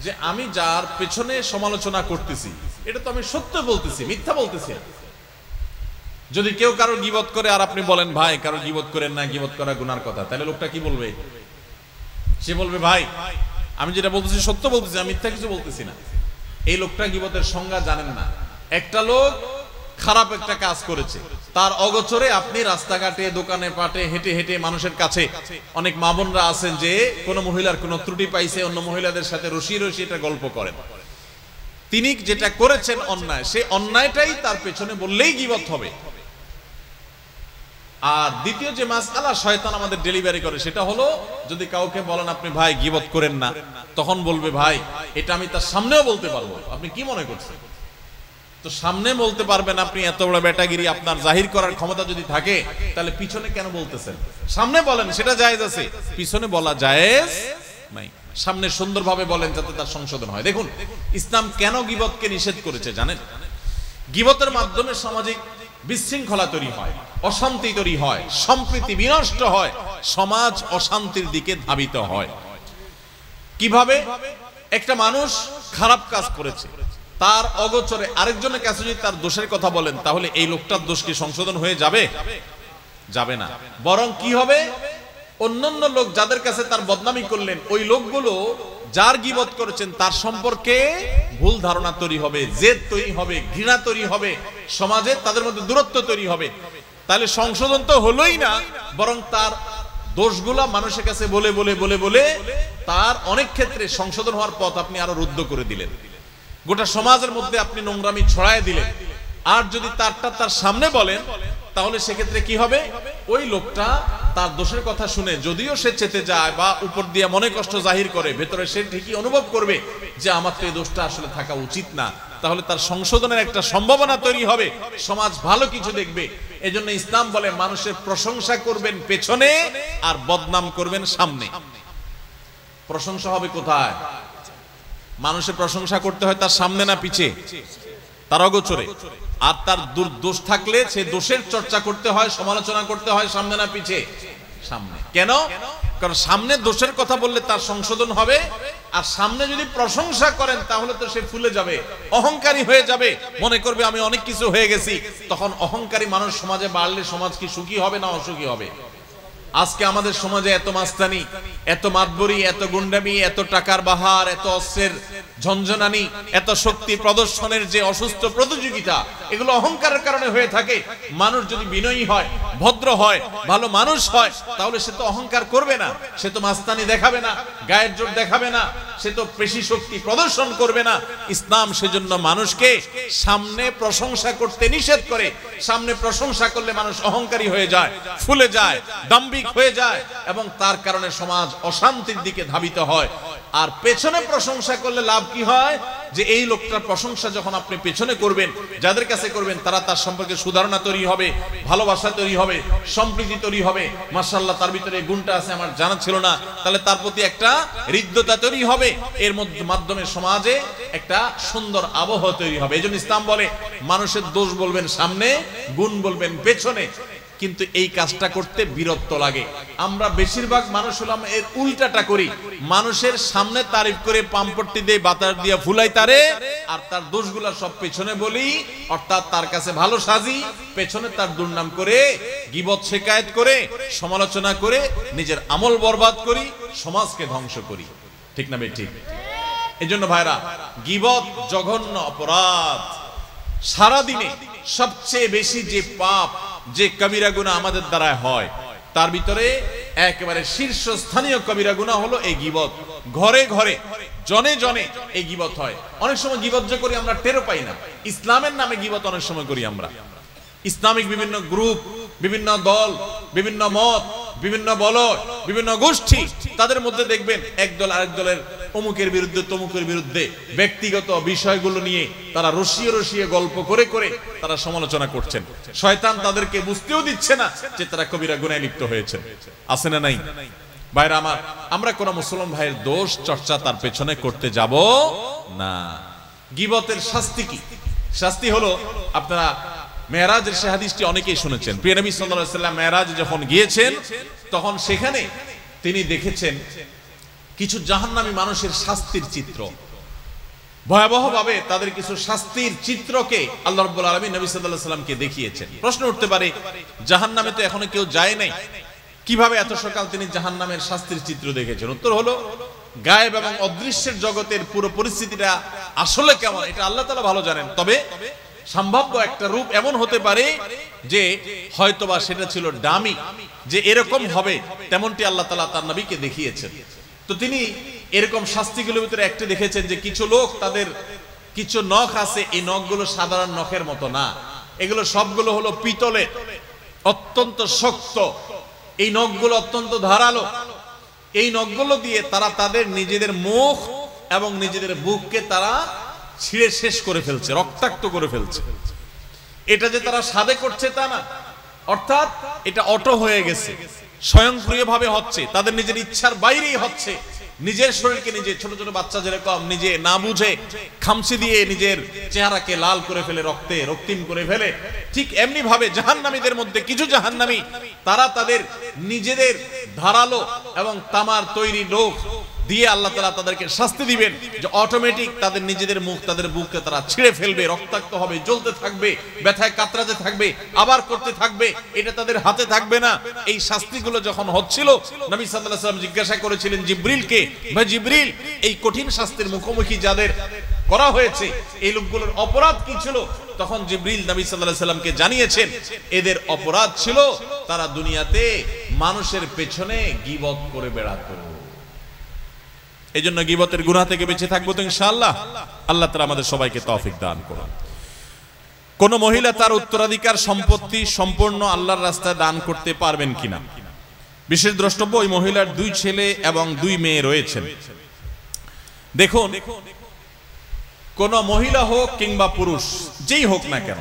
যে আমি যার পেছনে সমালোচনা করতেছি এটা তো আমি সত্য বলতেছি, মিথ্যা বলতেছি না। যদি কেউ কারোর গীবত করে আর আপনি বলেন, ভাই কারোর গীবত করেন না, গীবত করা গুনার কথা, তাহলে লোকটা কি বলবে? সে বলবে, ভাই আমি যেটা বলতেছি সত্য বলতেছি, আমি মিথ্যা কিছু বলতেছি না। এই লোকটা গীবতের সংজ্ঞা জানেন না। একটা লোক খারাপ একটা কাজ করেছে, তার অগোচরে আপনি রাস্তাঘাটে, দোকানে পাটে হেঁটে হেঁটে মানুষের কাছে, অনেক মা বোনরা আছেন যে কোনো মহিলার কোনো ত্রুটি পাইছে, অন্য মহিলাদের সাথে রসিয়ে রসিয়ে এটা গল্প করেন। তিনি যেটা করেছেন অন্যায়, সেই অন্যায়টাই তার পেছনে বললেই গীবত হবে। আর দ্বিতীয় যে মাসআলা শয়তান আমাদের ডেলিভারি করে, সেটা হলো, যদি কাউকে বলেন আপনি ভাই গীবত করেন না, তখন বলবে, ভাই এটা আমি তার সামনেও বলতে পারবো, আপনি কি মনে করছেন? তো সামনে বলতে পারবেন আপনি, এত বড় বেটাগিরি আপনার জাহির করার ক্ষমতা যদি থাকে, তাহলে পিছনে কেন বলতেছেন? সামনে বলেন, সেটা জায়েজ আছে, পিছনে বলা জায়েজ নাই। সামনে সুন্দরভাবে বলেন যাতে তার সংশোধন হয়। দেখুন ইসলাম কেন গীবতকে নিষেধ করেছে জানেন? গীবতের মাধ্যমে সামাজিক বিশৃঙ্খলা তৈরি হয়, অশান্তি তৈরি হয়, সম্প্রীতি বিনষ্ট হয়, সমাজ অশান্তির দিকে ধাবিত হয়। কিভাবে? একটা মানুষ খারাপ কাজ করেছে, তার অগোচরে আরেকজনের কাছে যদি তার দোষের কথা বলেন, তাহলে এই লোকটার দোষ কি সংশোধন হয়ে যাবে? যাবে না। বরং কি হবে? অন্যান্য লোক যাদের কাছে তার বদনামি করলেন, ওই লোকগুলো যার গীবত করেছেন তার সম্পর্কে ভুল ধারণা তৈরি হবে, জেদ তৈরি হবে, ঘৃণা তৈরি হবে, সমাজে তাদের মধ্যে দূরত্ব তৈরি হবে। তাহলে সংশোধন তো হলোই না, বরং তার দোষগুলা মানুষের কাছে বলে বলে বলে বলে তার অনেক ক্ষেত্রে সংশোধন হওয়ার পথ আপনি আরো রুদ্ধ করে দিলেন। গোটা সমাজের মধ্যে আপনি নোংরামি ছড়ায় দিলেন। আর যদি তার সামনে বলেন, তাহলে সেক্ষেত্রে কি হবে? ওই লোকটা তার দোষের কথা শুনে যদিও সে চেতে যায় বা উপর দিয়ে মনে কষ্ট জাহির করে, ভেতরে সে ঠিকই অনুভব করবে যে আমার তো এই দোষটা আসলে থাকা উচিত না। তাহলে তার সংশোধনের একটা সম্ভাবনা তৈরি হবে, সমাজ ভালো কিছু দেখবে। এজন্য ইসলাম বলে মানুষের প্রশংসা করবেন পেছনে আর বদনাম করবেন সামনে। প্রশংসা হবে কোথায়? মানুষের প্রশংসা করতে হয় তার সামনে না পিছে, তার অগোচরে। আর তার দোষ থাকলে সে দোষের চর্চা করতে হয়, সমালোচনা করতে হয় সামনে না পিছে? সামনে। কেন? কারণ সামনে দোষের কথা বললে তার সংশোধন হবে, আর সামনে যদি প্রশংসা করেন তাহলে তো সে ফুলে যাবে, অহংকারী হয়ে যাবে, মনে করবে আমি অনেক কিছু হয়ে গেছি। তখন অহংকারী মানুষ সমাজে বাড়লে সমাজ কি সুখী হবে না অসুখী হবে? আজকে আমাদের সমাজে এত মাস্তানি, এত মাতবরি, এত গুন্ডামি, এত টাকার বাহার, এত অস্ত্রের ঝনঝনানি, এত শক্তি প্রদর্শনের যে অসুস্থ প্রতিযোগিতা, এগুলো অহংকারের কারণে হয়ে থাকে। মানুষ যদি বিনয়ী হয়, ভদ্র হয়, ভালো মানুষ হয়, তাহলে সে তো অহংকার করবে না, সে তো মাস্তানি দেখাবে না, গায়ের জোর দেখাবে না, সে তো পেশি শক্তি প্রদর্শন করবে না। ইসলাম সেজন্য মানুষকে সামনে প্রশংসা করতে নিষেধ করে। সামনে প্রশংসা করলে মানুষ অহংকারী হয়ে যায়, ফুলে যায়, দাম্ভিক হয়ে যায়, এবং তার কারণে সমাজ অশান্তির দিকে ধাবিত হয়। আর পেছনে প্রশংসা করলে লাভ কি হয়? যে এই লোকটার প্রশংসা যখন আপনি পেছনে করবেন, যাদের কাছে করবেন, তারা তার সম্পর্কে সুধারণা তৈরি হবে, ভালোবাসা তৈরি হবে, সম্প্রীতি তৈরি হবে। মাশাআল্লাহ, তার ভিতরে গুণটা আছে, আমার জানা ছিল না, তাহলে তার প্রতি একটা হৃদ্যতা তৈরি হবে। এর মাধ্যমে সমাজে একটা সুন্দর আবহ তৈরি হবে। এজন্য ইসলাম বলে মানুষের দোষ বলবেন সামনে, গুণ বলবেন পেছনে। কিন্তু এই কাজটা করতে বিরক্ত লাগে। আমরা বেশিরভাগ মানুষ হলাম এর উল্টাটা করি। মানুষের সামনে তারিফ করে পাম্পট্টি দিয়ে বাতাস দিয়ে ফুলাই তারে, আর তার দোষগুলা সব পেছনে বলি, অর্থাৎ তার কাছে ভালো সাজি, পেছনে তার দুর্নাম করে, গীবত শিকায়েত করে, সমালোচনা করে নিজের আমল বরবাদ করি, সমাজকে ধ্বংস করি। ঠিক না বে ঠিক? এজন্য ভাইরা, গীবত জঘন্য অপরাধ। সারাদিনে সবচেয়ে বেশি যে পাপ, যে কবিরা গুনাহ আমাদের দ্বারা হয়, তার ভিতরে একেবারে শীর্ষস্থানীয় কবিরা গুনাহ হলো এই গীবত। ঘরে ঘরে, জনে জনে এই গীবত হয়। অনেক সময় গীবত যে করি আমরা টেরও পাই না। ইসলামের নামে গীবত অনেক সময় করি আমরা। ইসলামিক বিভিন্ন গ্রুপ, বিভিন্ন দল, বিভিন্ন মত, বিভিন্ন বলয়, বিভিন্ন গোষ্ঠী, তাদের মধ্যে দেখবেন এক দল আরেক দলের অমুকের বিরুদ্ধে, তমুকের বিরুদ্ধে ব্যক্তিগত বিষয়গুলো নিয়ে তারা রসিয়ে রসিয়ে গল্প করে করে তারা সমালোচনা করছেন। শয়তান তাদেরকে বুঝতেও দিচ্ছে না যে তারা কবিরা গুনাহে লিপ্ত হয়েছে। আছে না নাই? ভাইরা আমার, আমরা কোন মুসলমান ভাইয়ের দোষ চর্চা তার পেছনে করতে যাব না। গীবতের শাস্তি কি? শাস্তি হলো, আপনারা মেরাজের সে হাদিসটি অনেকেই শুনেছেন। প্রিয় নবী সাল্লাল্লাহু আলাইহি ওয়াসাল্লাম মেরাজ যখন গিয়েছেন, তখন সেখানে তিনি দেখেছেন কিছু জাহান্নামী মানুষের শাস্তির চিত্র। ভয়াবহভাবে তাদের কিছু শাস্তির চিত্রকে আল্লাহ রাব্বুল আলামিন নবী সাল্লাল্লাহু আলাইহি ওয়াসাল্লামকে দেখিয়েছেন। প্রশ্ন উঠতে পারে, জাহান্নামে তো এখনো কেউ যায় নাই, কিভাবে এত সকাল তিনি জাহান্নামের শাস্তির চিত্র দেখেছেন? উত্তর হলো, গায়েব এবং অদৃশ্যের জগতের পুরো পরিস্থিতিটা আসলে কেমন এটা আল্লাহ তাআলা ভালো জানেন। তবে সম্ভাব্য একটা রূপ এমন হতে পারে যে হয়তোবা সেটা ছিল ডামি, যে এরকম হবে তেমনটি আল্লাহ তাআলা তার নবীকে দেখিয়েছেন। তো তিনি এরকম শাস্তিগুলোর ভিতরে একটা দেখেছেন যে কিছু লোক, তাদের কিছু নখ আছে, এই নখগুলো সাধারণ নখের মতো না, এগুলো সবগুলো হলো পিতলের, অত্যন্ত শক্ত। এই নখগুলো অত্যন্ত ধারালো। এই নখগুলো দিয়ে তারা তাদের নিজেদের মুখ এবং নিজেদের বুককে তারা ছিঁড়ে শেষ করে ফেলছে, রক্তাক্ত করে ফেলছে। এটা যে তারা সাধে করছে তা না, অর্থাৎ এটা অটো হয়ে গেছে, স্বয়ংক্রিয়ভাবে হচ্ছে, তাদের নিজের ইচ্ছার বাইরেই হচ্ছে। নিজের শরীরকে নিজে, ছোট ছোট বাচ্চা যেরকম নিজে না বুঝে খামচি দিয়ে নিজের চেহারাকে লাল করে ফেলে, রক্তে রক্তিম করে ফেলে, ঠিক এমনি ভাবে জাহান্নামীদের মধ্যে কিছু জাহান্নামী, তারা তাদের নিজেদের ধারালো এবং তামার তৈরি লোক দিয়ে আল্লাহ তাআলা তাদেরকে শাস্তি দিবেন, যে অটোমেটিক তাদের নিজেদের মুখ, তাদের বুককে তারা ছিঁড়ে ফেলবে, রক্তাক্ত হবে, জ্বলতে থাকবে, ব্যথায় কাতরাতে থাকবে, আবার করতে থাকবে, এটা তাদের হাতে থাকবে না। এই শাস্তিগুলো যখন হচ্ছিল, নবী সাল্লাল্লাহু আলাইহি ওয়াসাল্লাম জিজ্ঞাসা করেছিলেন জিবরিলকে, ভাই জিবরিল, এই কঠিন শাস্তির মুখোমুখি যাদের করা হয়েছে, এই লোকগুলোর অপরাধ কি ছিল? তখন জিবরিল নবী সাল্লাল্লাহু আলাইহি ওয়াসাল্লামকে জানিয়েছেন, এদের অপরাধ ছিল তারা দুনিয়াতে মানুষের পেছনে গীবত করে বেড়াতো। এই জন্য গীবতের গুনাহ থেকে বেঁচে থাকবো তো ইনশাআল্লাহ। আল্লাহ তাআলা আমাদের সবাইকে তৌফিক দান করুন। কোন মহিলা তার উত্তরাধিকার সম্পত্তি সম্পূর্ণ আল্লাহর রাস্তায় দান করতে পারবেন কিনা? বিশেষ দ্রষ্টব্য, ওই মহিলার 2 ছেলে এবং 2 মেয়ে রয়েছেন। দেখুন, কোন মহিলা হোক কিংবা পুরুষ, যেই হোক না কেন,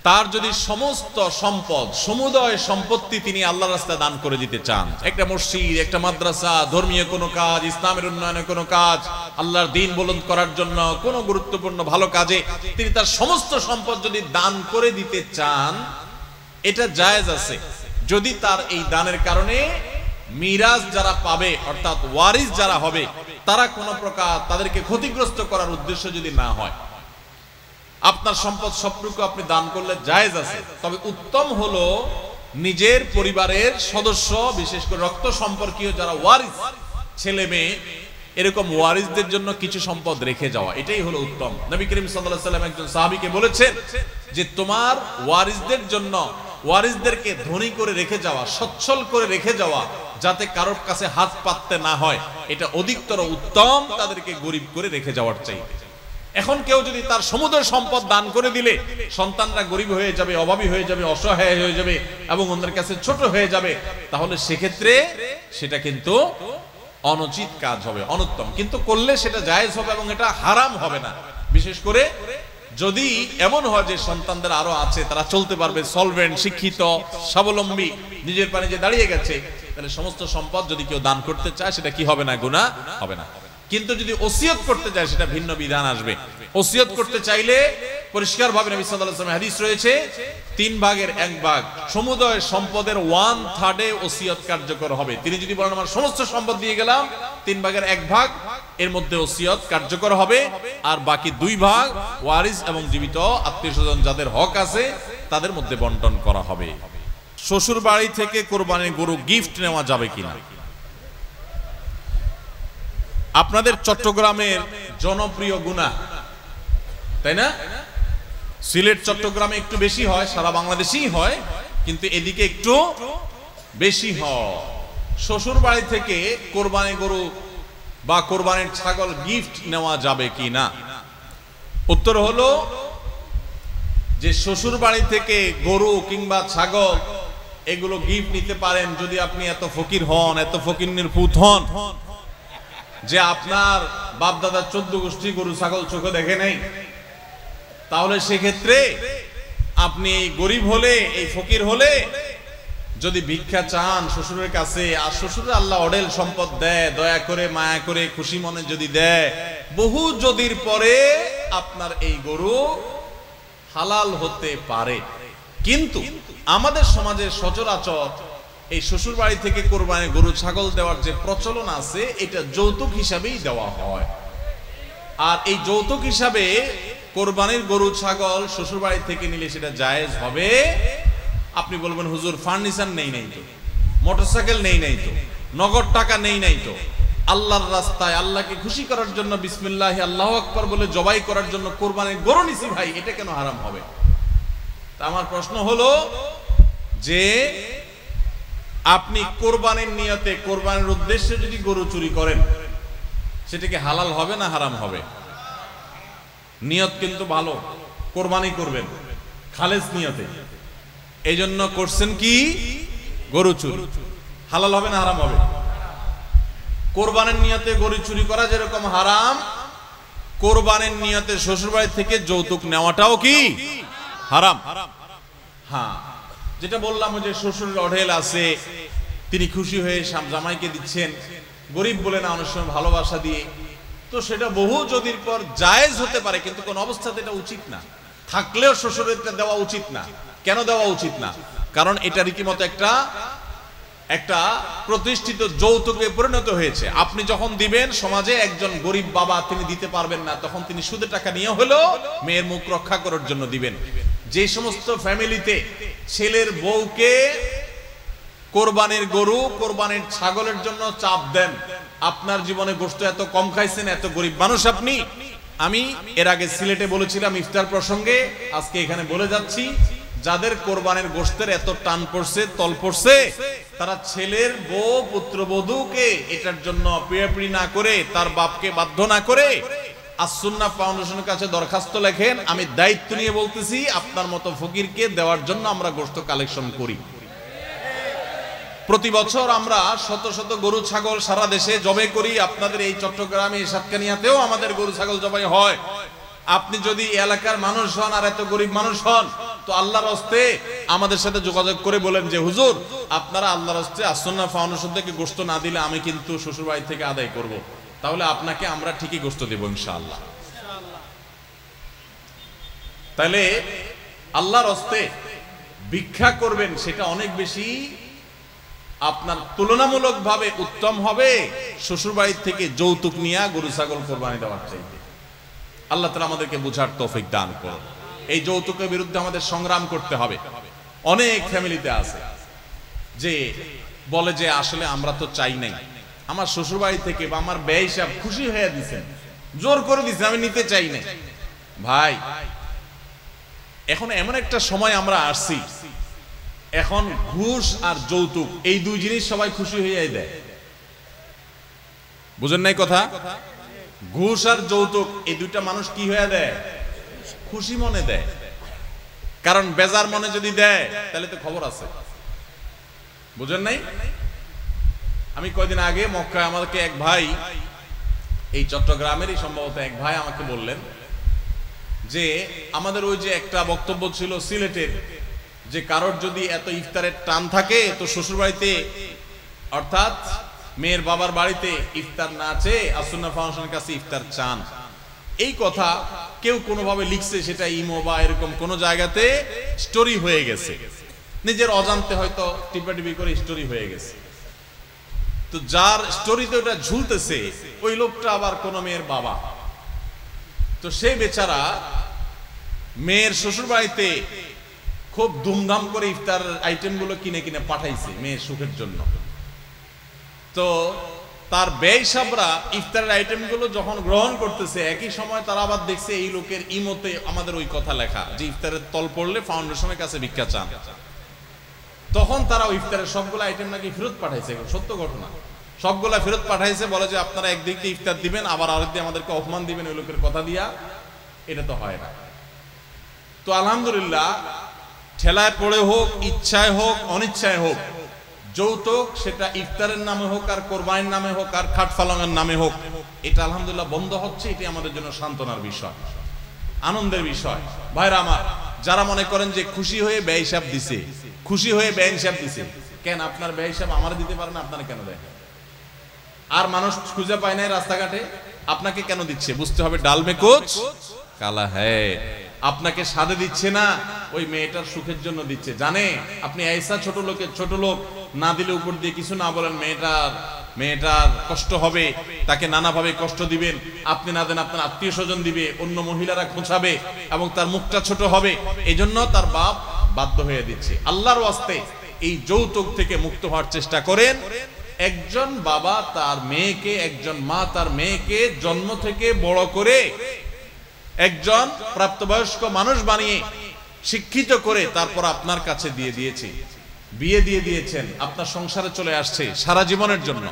তার যদি সমস্ত সম্পদ, সমুদয় সম্পত্তি তিনি আল্লাহর রাস্তায় দান করে দিতে চান, একটা মসজিদ, একটা মাদ্রাসা, ধর্মীয় কোনো কাজ, ইসলামের উন্নয়নের কোনো কাজ, আল্লাহর দ্বীন বুলন্দ করার জন্য কোনো গুরুত্বপূর্ণ ভালো কাজে তিনি তার সমস্ত সম্পদ যদি দান করে দিতে চান, এটা জায়েজ আছে, যদি তার এই দানের কারণে মিরাজ যারা পাবে, অর্থাৎ ওয়ারিস যারা হবে, তারা কোনো প্রকার তাদেরকে ক্ষতিগ্রস্ত করার উদ্দেশ্য যদি না হয়, আপনার সম্পদ সবটুকু আপনি দান করলে জায়েজ আছে। তবে উত্তম হলো নিজের পরিবারের সদস্য, বিশেষ করে রক্ত সম্পর্কীয় যারা ওয়ারিস, ছেলে মেয়ে, এরকম ওয়ারিসদের জন্য কিছু সম্পদ রেখে যাওয়া, এটাই হলো উত্তম। নবী করিম সাল্লাল্লাহু আলাইহি ওয়াসাল্লাম একজন সাহাবীকে বলেছেন যে তোমার ওয়ারিসদের জন্য, ওয়ারিসদেরকে ধনী করে রেখে যাওয়া, সচ্ছল করে রেখে যাওয়া, যাতে কারোর কাছে হাত পাততে না হয়, এটা অধিকতর উত্তম তাদেরকে গরিব করে রেখে যাওয়ার চাইতে। এখন কেউ যদি তার সমুদ্র সম্পদ দান করে দিলে সন্তানরা গরিব হয়ে যাবে, অভাবী হয়ে যাবে, অসহায় হয়ে যাবে এবং ওদের কাছে ছোট হয়ে যাবে, তাহলে সেক্ষেত্রে সেটা কিন্তু অনুচিত কাজ হবে, অনুত্তম। কিন্তু করলে সেটা জায়েজ হবে এবং এটা হারাম হবে না। বিশেষ করে যদি এমন হয় যে সন্তানদের আরো আছে, তারা চলতে পারবে, সলভেন্ট, শিক্ষিত, স্বাবলম্বী, নিজের পায়ে যে দাঁড়িয়ে গেছে, তাহলে সমস্ত সম্পদ যদি কেউ দান করতে চায় সেটা কি হবে না? গুনাহ হবে না। কিন্তু যদি ওসিয়ত করতে চায় সেটা ভিন্ন বিধান আসবে। ওসিয়ত করতে চাইলে পরিষ্কারভাবে নবী সাল্লাল্লাহু আলাইহি ওয়াসাল্লাম হাদিস রয়েছে, 3 ভাগের 1 ভাগ সমুদয় সম্পদের 1/3 ওসিয়ত কার্যকর হবে। তিনি যদি বলেন আমার সমস্ত সম্পদ দিয়ে গেলাম, 3 ভাগের 1 ভাগ এর মধ্যে ওসিয়ত কার্যকর হবে, আর বাকি 2 ভাগ ওয়ারিস এবং জীবিত আত্মীয়স্বজন যাদের হক আছে তাদের মধ্যে বন্টন করা হবে। শ্বশুর বাড়ি থেকে কোরবানির গরু গিফট নেওয়া যাবে কিনা? আপনাদের চট্টগ্রামের জনপ্রিয় গুনাহ, তাই না? সিলেট চট্টগ্রামে একটু বেশি হয়, সারা বাংলাদেশেই হয়, কিন্তু এদিকে একটু বেশি হয়। শ্বশুর বাড়ি থেকে কোরবানি গরু বা কোরবানির ছাগল গিফট নেওয়া যাবে কি না? উত্তর হলো যে শ্বশুর বাড়ি থেকে গরু কিংবা ছাগল এগুলো গিফট নিতে পারেন যদি আপনি এত ফকির হন, এত ফকিন্নির পুত হন যে আপনার বাপ দাদা 14 গোষ্ঠী গরু ছাগল চোখে দেখে নেই। তাহলে সেক্ষেত্রে আপনি এই গরিব হলে, এই ফকির হলে যদি ভিক্ষা চান শ্বশুরের কাছে, আর শ্বশুর আল্লাহ অঢেল সম্পদ দেয়, দয়া করে মায়া করে খুশি মনে যদি দেয়, বহু যদির পরে আপনার এই গরু হালাল হতে পারে। কিন্তু আমাদের সমাজের সচরাচর এই শ্বশুর বাড়ি থেকে কোরবানি গরু ছাগল দেওয়ার যে প্রচলন আছে, এটা যৌতুক হিসাবেই দেওয়া হয়। আর এই যৌতুক হিসাবে কোরবানির গরু ছাগল শ্বশুর বাড়ি থেকে নিলে সেটা জায়েজ হবে। আপনি বলবেন হুজুর ফার্নিচার নেই নাই তো, মোটরসাইকেল নেই নাই তো, নগদ টাকা নেই নাই তো, আল্লাহর রাস্তায় আল্লাহকে খুশি করার জন্য বিসমিল্লাহি আল্লাহু আকবার বলে জবাই করার জন্য কোরবানির গরু নিছি ভাই, এটা কেন হারাম হবে? তা আমার প্রশ্ন হলো যে আপনি কোরবানির নিয়তে, কোরবানির উদ্দেশ্যে যদি গরু চুরি করেন সেটা কি হালাল হবে না হারাম হবে? নিয়ত কিন্তু ভালো, কোরবানি করবেন খালেস নিয়তে, এই জন্য করছেন কি গরু চুরি, হালাল হবে না হারাম হবে? কোরবানির নিয়তে গরু চুরি করা যেরকম হারাম, কোরবানির নিয়তে শ্বশুরবাড়ি থেকে যৌতুক নেওয়াটাও কি হারাম? হ্যাঁ, যেটা বললাম যে শ্বশুরের অঢেল আছে, তিনি খুশি হয়ে জামাইকে দিচ্ছেন, গরিব বলে না, অনেক সময় ভালোবাসা দিয়ে, তো সেটা বহু যদির পর জায়েজ হতে পারে, কিন্তু কোন অবস্থাতে এটা উচিত না। থাকলেও শ্বশুরেরটা দেওয়া উচিত না। কেন দেওয়া উচিত না? কারণ এটা রীতিমতো একটা প্রতিষ্ঠিত যৌতুকে পরিণত হয়েছে। আপনি যখন দিবেন, সমাজে একজন গরিব বাবা তিনি দিতে পারবেন না, তখন তিনি সুদের টাকা নিয়ে হলেও মেয়ের মুখ রক্ষা করার জন্য দিবেন। যে সমস্ত ফ্যামিলিতে ছেলের বউকে কোরবানির গরু, কোরবানির ছাগলের জন্য চাপ দেন, আপনার জীবনে গোশত এত কম খাইছেন, এত গরিব মানুষ আপনি। আমি এর আগে সিলেটে বলেছিলাম ইফতার প্রসঙ্গে, আজকে এখানে বলে যাচ্ছি, যাদের কোরবানির গোশতের এত টান পড়ছে, তল পড়ছে, তারা ছেলের বউ পুত্রবধূকে এটার জন্য পিড়াপিড়ি না করে, তার বাপকে বাধ্য না করে আস-সুন্নাহ ফাউন্ডেশনের কাছে দরখাস্ত লেখেন। আমি দায়িত্ব নিয়ে বলতেছি, আপনার মতো ফকিরকে দেওয়ার জন্য আমরা গোশত কালেকশন করি। প্রতি বছর আমরা শত শত গরু ছাগল সারা দেশে জবাই করি। আপনাদের এই চট্টগ্রামে, সাতকানিয়াতেও আমাদের গরু ছাগল জবাই হয়। আপনি যদি এলাকার মানুষ হন আর এত গরিব মানুষ হন, তো আল্লাহর হস্তে আমাদের সাথে যোগাযোগ করে বলেন যে হুজুর, আপনারা আল্লাহর হস্তে আস-সুন্নাহ ফাউন্ডেশন থেকে গোশত না দিলে আমি কিন্তু শ্বশুর বাড়ি থেকে আদায় করব। তাহলে আপনাকে আমরা ঠিকই গোশত দেব ইনশাআল্লাহ। তাহলে আল্লাহর হস্তে ভিক্ষা করবেন, সেটা অনেক বেশি আপনার তুলনামূলকভাবে উত্তম হবে শ্বশুরবাড়ির থেকে যৌতুক নিয়ে গরু ছাগল কোরবানি দেওয়ার চাইতে। আল্লাহ তাআলা আমাদেরকে বুঝার তৌফিক দান করুন। এই যৌতুকের বিরুদ্ধে আমাদের সংগ্রাম করতে হবে। অনেক ফ্যামিলিতে আছে যে বলে যে আসলে আমরা তো চাই নাই, আমার শ্বশুরবাড়ি থেকে বা আমার ব্যয় হিসাব খুশি হয়ে দিছেন, জোর করে দিছেন, আমি নিতে চাই নাই। ভাই, এখন এমন একটা সময় আমরা আসছি, এখন ঘুষ আর যৌতুক এই দুই জিনিস সবাই খুশি হয়ে দেয়। বুঝেন নাই কথা? ঘুষ আর যৌতুক এই দুইটা মানুষ কি হয়ে দেয়? খুশি মনে দেয়। কারণ বেজার মনে যদি দেয় তাহলে তো খবর আছে। বুঝেন নাই? আমি কয়দিন আগে মক্কায় আমাকে এক ভাই, এই চট্টগ্রামেরই সম্ভবত এক ভাই আমাকে বললেন যে আমাদের ওই যে একটা বক্তব্য ছিল সিলেটের, যে কারোর যদি এত ইফতারের টান থাকে তো শ্বশুরবাড়িতে অর্থাৎ মেয়ের বাবার বাড়িতে ইফতার না চেয়ে আসুন্নাহ ফাউন্ডেশনের কাছে ইফতার চান। এই কথা কেউ কোনোভাবে লিখছে, সেটা ইমো বা এরকম কোনো জায়গাতে স্টোরি হয়ে গেছে, নিজের অজান্তে হয়তো টিপাটিপি করে স্টোরি হয়ে গেছে। তো যার স্টোরিতে ওটা ঝুলতেছে ওই লোকটা আবার কোনো মেয়ের বাবা। তো সেই বেচারা মেয়ের শ্বশুর বাড়িতে খুব ধুমধাম করে ইফতার আইটেম গুলো কিনে কিনে পাঠাইছে মেয়ের সুখের জন্য। তো তার ব্যয় সাবরা ইফতারের আইটেম গুলো যখন গ্রহণ করতেছে, একই সময় তারা আবার দেখছে এই লোকের ইমোতে আমাদের ওই কথা লেখা যে ইফতারের তল পড়লে ফাউন্ডেশনের কাছে ভিক্ষা চান। তখন তারা ওই ইফতারের সবগুলো আইটেম নাকি ফেরত পাঠাইছে। সত্য ঘটনা, সবগুলা ফেরত পাঠাইছে। বলে যে আপনারা একদিক দিয়ে ইফতার দিবেন, আবার আরেক দিয়ে আমাদেরকে অপমান দিবেন ওই লোকের কথা দিয়া। এটা তো হয় না। তো আলহামদুলিল্লাহ, ঠেলায় পড়ে হোক, ইচ্ছায় হোক, অনিচ্ছায় হোক, যৌতুক সেটা ইফতারের নামে হোক আর কোরবানির নামে হোক আর খাট ফালাঙের নামে হোক, এটা আলহামদুলিল্লাহ বন্ধ হচ্ছে। এটি আমাদের জন্য সান্ত্বনার বিষয়, আনন্দের বিষয়। ভাইরা আমার, যারা মনে করেন যে খুশি হয়ে ব্যয় হিসাব দিছে, খুশি হয়ে ব্যয় হিসাব দিছে, কেন আপনার ব্যয় হিসাব আমার দিতে পারেন? আপনারা কেন দেন? আর মানুষ খুঁজে পায় নাই রাস্তাঘাটে, আপনাকে কেন দিচ্ছে? বুঝতে হবে ডাল মে কুছ কালা হ্যায়। আপনাকে সাদে দিচ্ছে না, ওই মেয়েটার সুখের জন্য দিচ্ছে। জানে আপনি ऐसा ছোট লোক না দিলে, উপর দিয়ে কিছু না বলেন, মেয়েটার কষ্ট হবে, তাকে নানাভাবে কষ্ট দিবেন। আপনি না দেন, আপনার আত্মীয় স্বজন দিবে, অন্য মহিলারা খোঁচাবে এবং তার মুখটা ছোট হবে। এই জন্য তার বাপ বাধ্য হয়ে দিচ্ছে। আল্লাহর ওয়াস্তে এই যৌতুক থেকে মুক্ত হওয়ার চেষ্টা করেন। একজন বাবা তার মেয়েকে, একজন মা তার মেয়েকে জন্ম থেকে বড় করে একজন প্রাপ্তবয়স্ক মানুষ বানিয়ে শিক্ষিত করে তারপর আপনার কাছে দিয়ে দিয়েছে, বিয়ে দিয়ে দিয়েছেন, আপনার সংসারে চলে আসছে সারা জীবনের জন্য।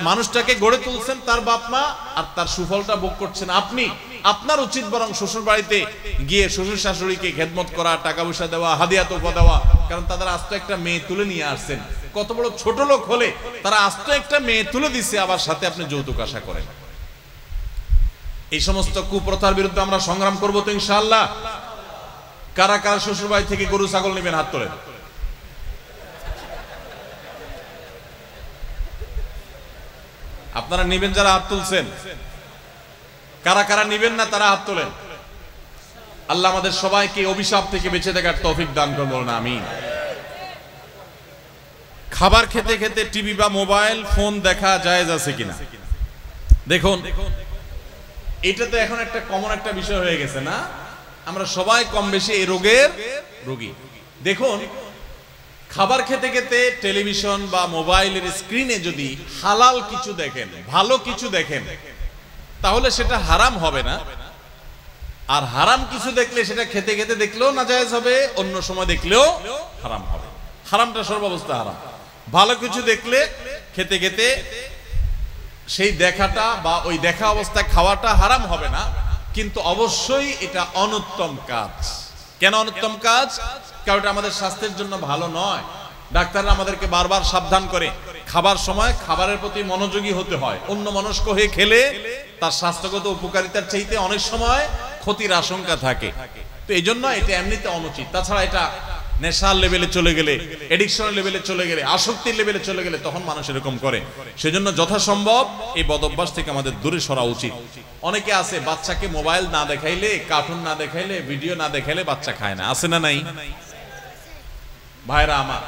মানুষটাকে গড়ে তুলছেন তার বাপ মা, আর তার সুফলটা ভোগ করছেন আপনি। আপনার উচিত বরং শ্বশুর বাড়িতে গিয়ে শ্বশুর শাশুড়িকে খেদমত করা, টাকা পয়সা দেওয়া, হাদিয়া তোফা দেওয়া। কারণ তাদের আস্ত একটা মেয়ে তুলে নিয়ে আসছেন। কত বড় ছোট লোক হলে তারা আস্ত একটা মেয়ে তুলে দিচ্ছে, আবার সাথে আপনি যৌতুক আশা করেন। এই সমস্ত কুপ্রথার বিরুদ্ধে আমরা সংগ্রাম করবো তো ইনশাআল্লাহ। কারা কারা শ্বশুর বাড়ি থেকে গরু ছাগল নেবেন? হাত তোলেন। আপনারা নিবেন যারা হাত তুলছেন? কারা কারা নিবেন না তারা হাত তোলেন। আল্লাহ আমাদের সবাইকে অভিশাপ থেকে বেঁচে থাকার তৌফিক দান করুন, বলুন আমিন। খাবার খেতে খেতে টিভি বা মোবাইল ফোন দেখা জায়েজ আছে কিনা? দেখুন, এটা তো এখন একটা কমন একটা বিষয় হয়ে গেছে না? আমরা সবাই কম বেশি এই রোগের রোগী। দেখুন, খাবার খেতে খেতে টেলিভিশন বা মোবাইলের স্ক্রিনে যদি হালাল কিছু দেখেন, ভালো কিছু দেখেন, তাহলে সেটা হারাম হবে না। আর হারাম কিছু দেখলে সেটা খেতে খেতে দেখলেও নাজায়েজ হবে, অন্য সময় দেখলেও হারাম হবে। হারামটা সর্বাবস্থা হারাম। ভালো কিছু দেখলে খেতে খেতে সেই দেখাটা বা ওই দেখা অবস্থায় খাওয়াটা হারাম হবে না, কিন্তু অবশ্যই এটা অনুত্তম কাজ। কেন অনুত্তম কাজ? কারণ এটা আমাদের স্বাস্থ্যের জন্য ভালো নয়। ডাক্তাররা আমাদেরকে বারবার সাবধান করে খাবার সময় খাবারের প্রতি মনোযোগী হতে হয়। অন্য মনস্ক হয়ে খেলে তার স্বাস্থ্যগত উপকারিতার চাইতে অনেক সময় ক্ষতির আশঙ্কা থাকে। তো এই জন্য এটা এমনিতে অনুচিত। তাছাড়া এটা নেশার লেভেলে চলে গেলে, এডিকশনের লেভেলে চলে গেলে, আসক্তির লেভেলে চলে গেলে তখন মানুষ এরকম করে। সেজন্য যথাসম্ভব এই বদভ্যাস থেকে আমাদের দূরে সরা উচিত। অনেকে আছে বাচ্চাকে মোবাইল না দেখাইলে, কার্টুন না দেখাইলে, ভিডিও না দেখাইলে বাচ্চা খায় না। আছে না নাই? ভাইরা আমার,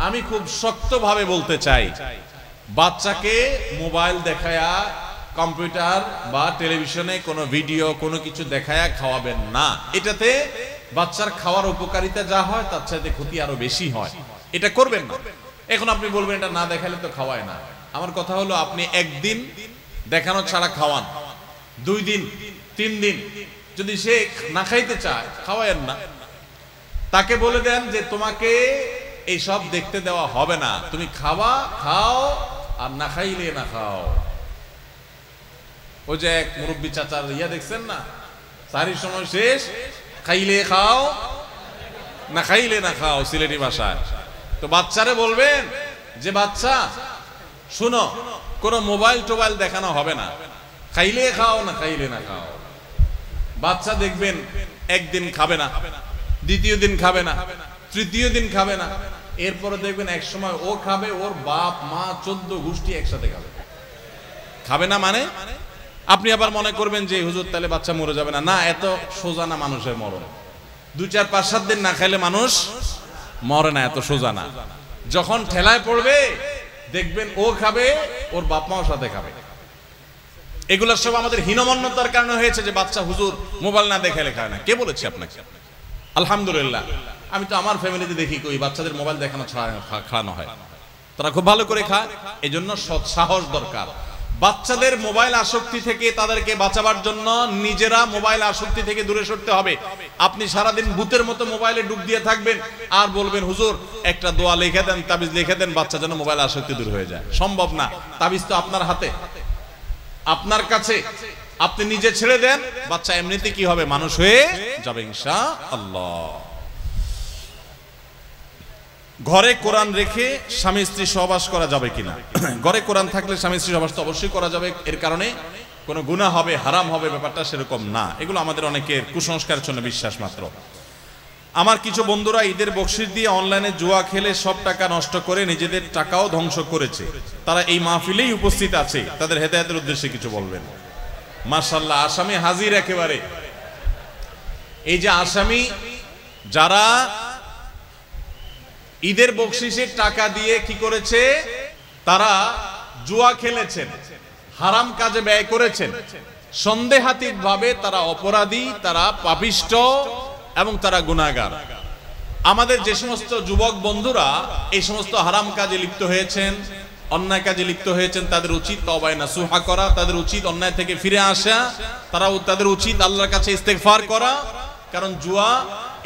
আমি খুব শক্তভাবে বলতে চাই, বাচ্চাকে মোবাইল দেখায়া, কম্পিউটার বা টেলিভিশনে কোনো ভিডিও কোনো কিছু দেখায়া খাওয়াবেন না। এটাতে বাচ্চার খাওয়ার উপকারিতা যা হয় তার চাইতে ক্ষতি আরো বেশি হয়, এটা করবেন না। এখন আপনি বলবেন এটা না দেখালে তো খাওয়ায় না। আমার কথা হলো, আপনি একদিন দেখানো ছাড়া খাওয়ান, 2 দিন 3 দিন, যদি সে না খাইতে চায় খাওয়ায়েন না। তাকে বলে দেন যে তোমাকে এইসব দেখতে দেওয়া হবে না, তুমি খাওয়া খাও আর না খাইলে না খাও। ওই যে এক মুরব্বী চাচার ইয়া দেখছেন না, সারির সময় শেষ, খাইলে খাও না খাইলে না খাও, সিলেটি ভাষায়। তো বাচ্চারে বলবেন যে বাচ্চা শুনো, কোনো মোবাইল টোবাইল দেখানো হবে না, খাইলে খাও না খাইলে না খাও। বাচ্চা দেখবেন একদিন খাবে না, দ্বিতীয় দিন খাবে না, তৃতীয় দিন খাবে না, এরপরে দেখবেন এক সময় ও খাবে, ওর বাপ মা 14 গোষ্ঠী একসাথে খাবে। খাবে না মানে আপনি আবার মনে করবেন যে হুজুর তাহলে বাচ্চা মরে যাবে না। না, এত সোজা না মানুষের মরণ। 2, 4, 5, 7 দিন না খাইলে মানুষ মরে না, এত সোজা না। যখন ঠেলায় পড়বে দেখবেন ও খাবে, ওর বাপ মাও সাথে খাবে। এগুলো সব আমাদের হীনমন্যতার কারণে হয়েছে যে বাচ্চা হুজুর মোবাইল না দেখালে খায় না। কে বলেছে আপনাকে? আলহামদুলিল্লাহ, আমি তো আমার ফ্যামিলিতে দেখি কই বাচ্চাদের মোবাইল দেখানো খাওয়ানো হয়, তারা খুব ভালো করে খায়। এই জন্য সৎ সাহস দরকার। বাচ্চাদের মোবাইল আসক্তি থেকে তাদেরকে বাঁচাবার জন্য নিজেরা মোবাইল আসক্তি থেকে দূরে সরতে হবে। আপনি সারাদিন ভূতের মতো মোবাইলে ডুব দিয়ে থাকবেন আর বলবেন হুজুর একটা দোয়া লিখে দেন, তাবিজ লিখে দেন, বাচ্চা যেন মোবাইল আসক্তি দূর হয়ে যায়। সম্ভব না। তাবিজ তো আপনার হাতে, আপনার কাছে। আপনি নিজে ছেড়ে দেন, বাচ্চা এমনিতে কি হবে, মানুষ হয়ে যাবে ইনশাআল্লাহ। ঘরে কোরআন রেখে স্বামী স্ত্রী সহবাস করা যাবে কিনা? ঘরে কোরআন থাকলে স্বামী স্ত্রী সহবাস তো অবশ্যই করা যাবে, এর কারণে কোনো গুনাহ হবে, হারাম হবে, ব্যাপারটা সেরকম না। এগুলো আমাদের অনেকের কুসংস্কারের জন্য বিশ্বাস মাত্র। আমার কিছু বন্ধুরা ঈদের বকশিশ দিয়ে অনলাইনে জুয়া খেলে সব টাকা নষ্ট করে নিজেদের টাকাও ধ্বংস করেছে। তারা এই মাহফিলেই উপস্থিত আছে, তাদের হেদায়েতের উদ্দেশ্যে কিছু বলবেন। মাশাআল্লাহ, আসামি হাজির একেবারে। এই যে আসামি যারা ঈদের বকশিশের টাকা দিয়ে কি করেছে, তারা জুয়া খেলেছেন, হারাম কাজে ব্যয় করেছেন, সন্দেহাতীত ভাবে তারা অপরাধী, তারা পাপিষ্ঠ এবং তারা গুনাহগার। আমাদের যে সমস্ত যুবক বন্ধুরা এই সমস্ত হারাম কাজে লিপ্ত হয়েছেন, অন্যায় কাজে লিপ্ত হয়েছেন, তাদের উচিত তওবা নাসুহা করা, তাদের উচিত অন্যায় থেকে ফিরে আসা, তাদের উচিত আল্লাহর কাছে ইস্তেগফার করা। কারণ জুয়া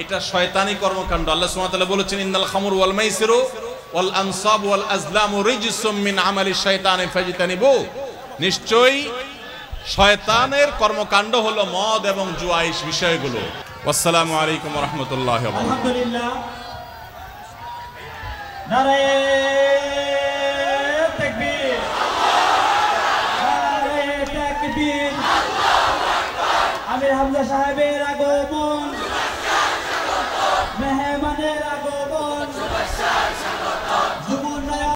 এটা শয়তানি কর্মকাণ্ড। আল্লাহ সুবহানাহু ওয়া তাআলা বলেছেন ইন্নাল খামরু ওয়াল মাইসিরু ওয়াল আনসাবু ওয়াল আজলামু রিজসুম মিন আমালিশ শাইতানি ফাজতানিবু। নিশ্চয়ই শয়তানের কর্মকাণ্ড হলো মদ এবং জুয়া, এই বিষয়গুলো। আসসালামু আলাইকুম ওয়া রাহমাতুল্লাহি ওয়া বারাকাতুহু। আলহামদুলিল্লাহ, নারায়ে তাকবীর, নারায়ে তাকবীর, আমির হামজা সাহেবের আগমন।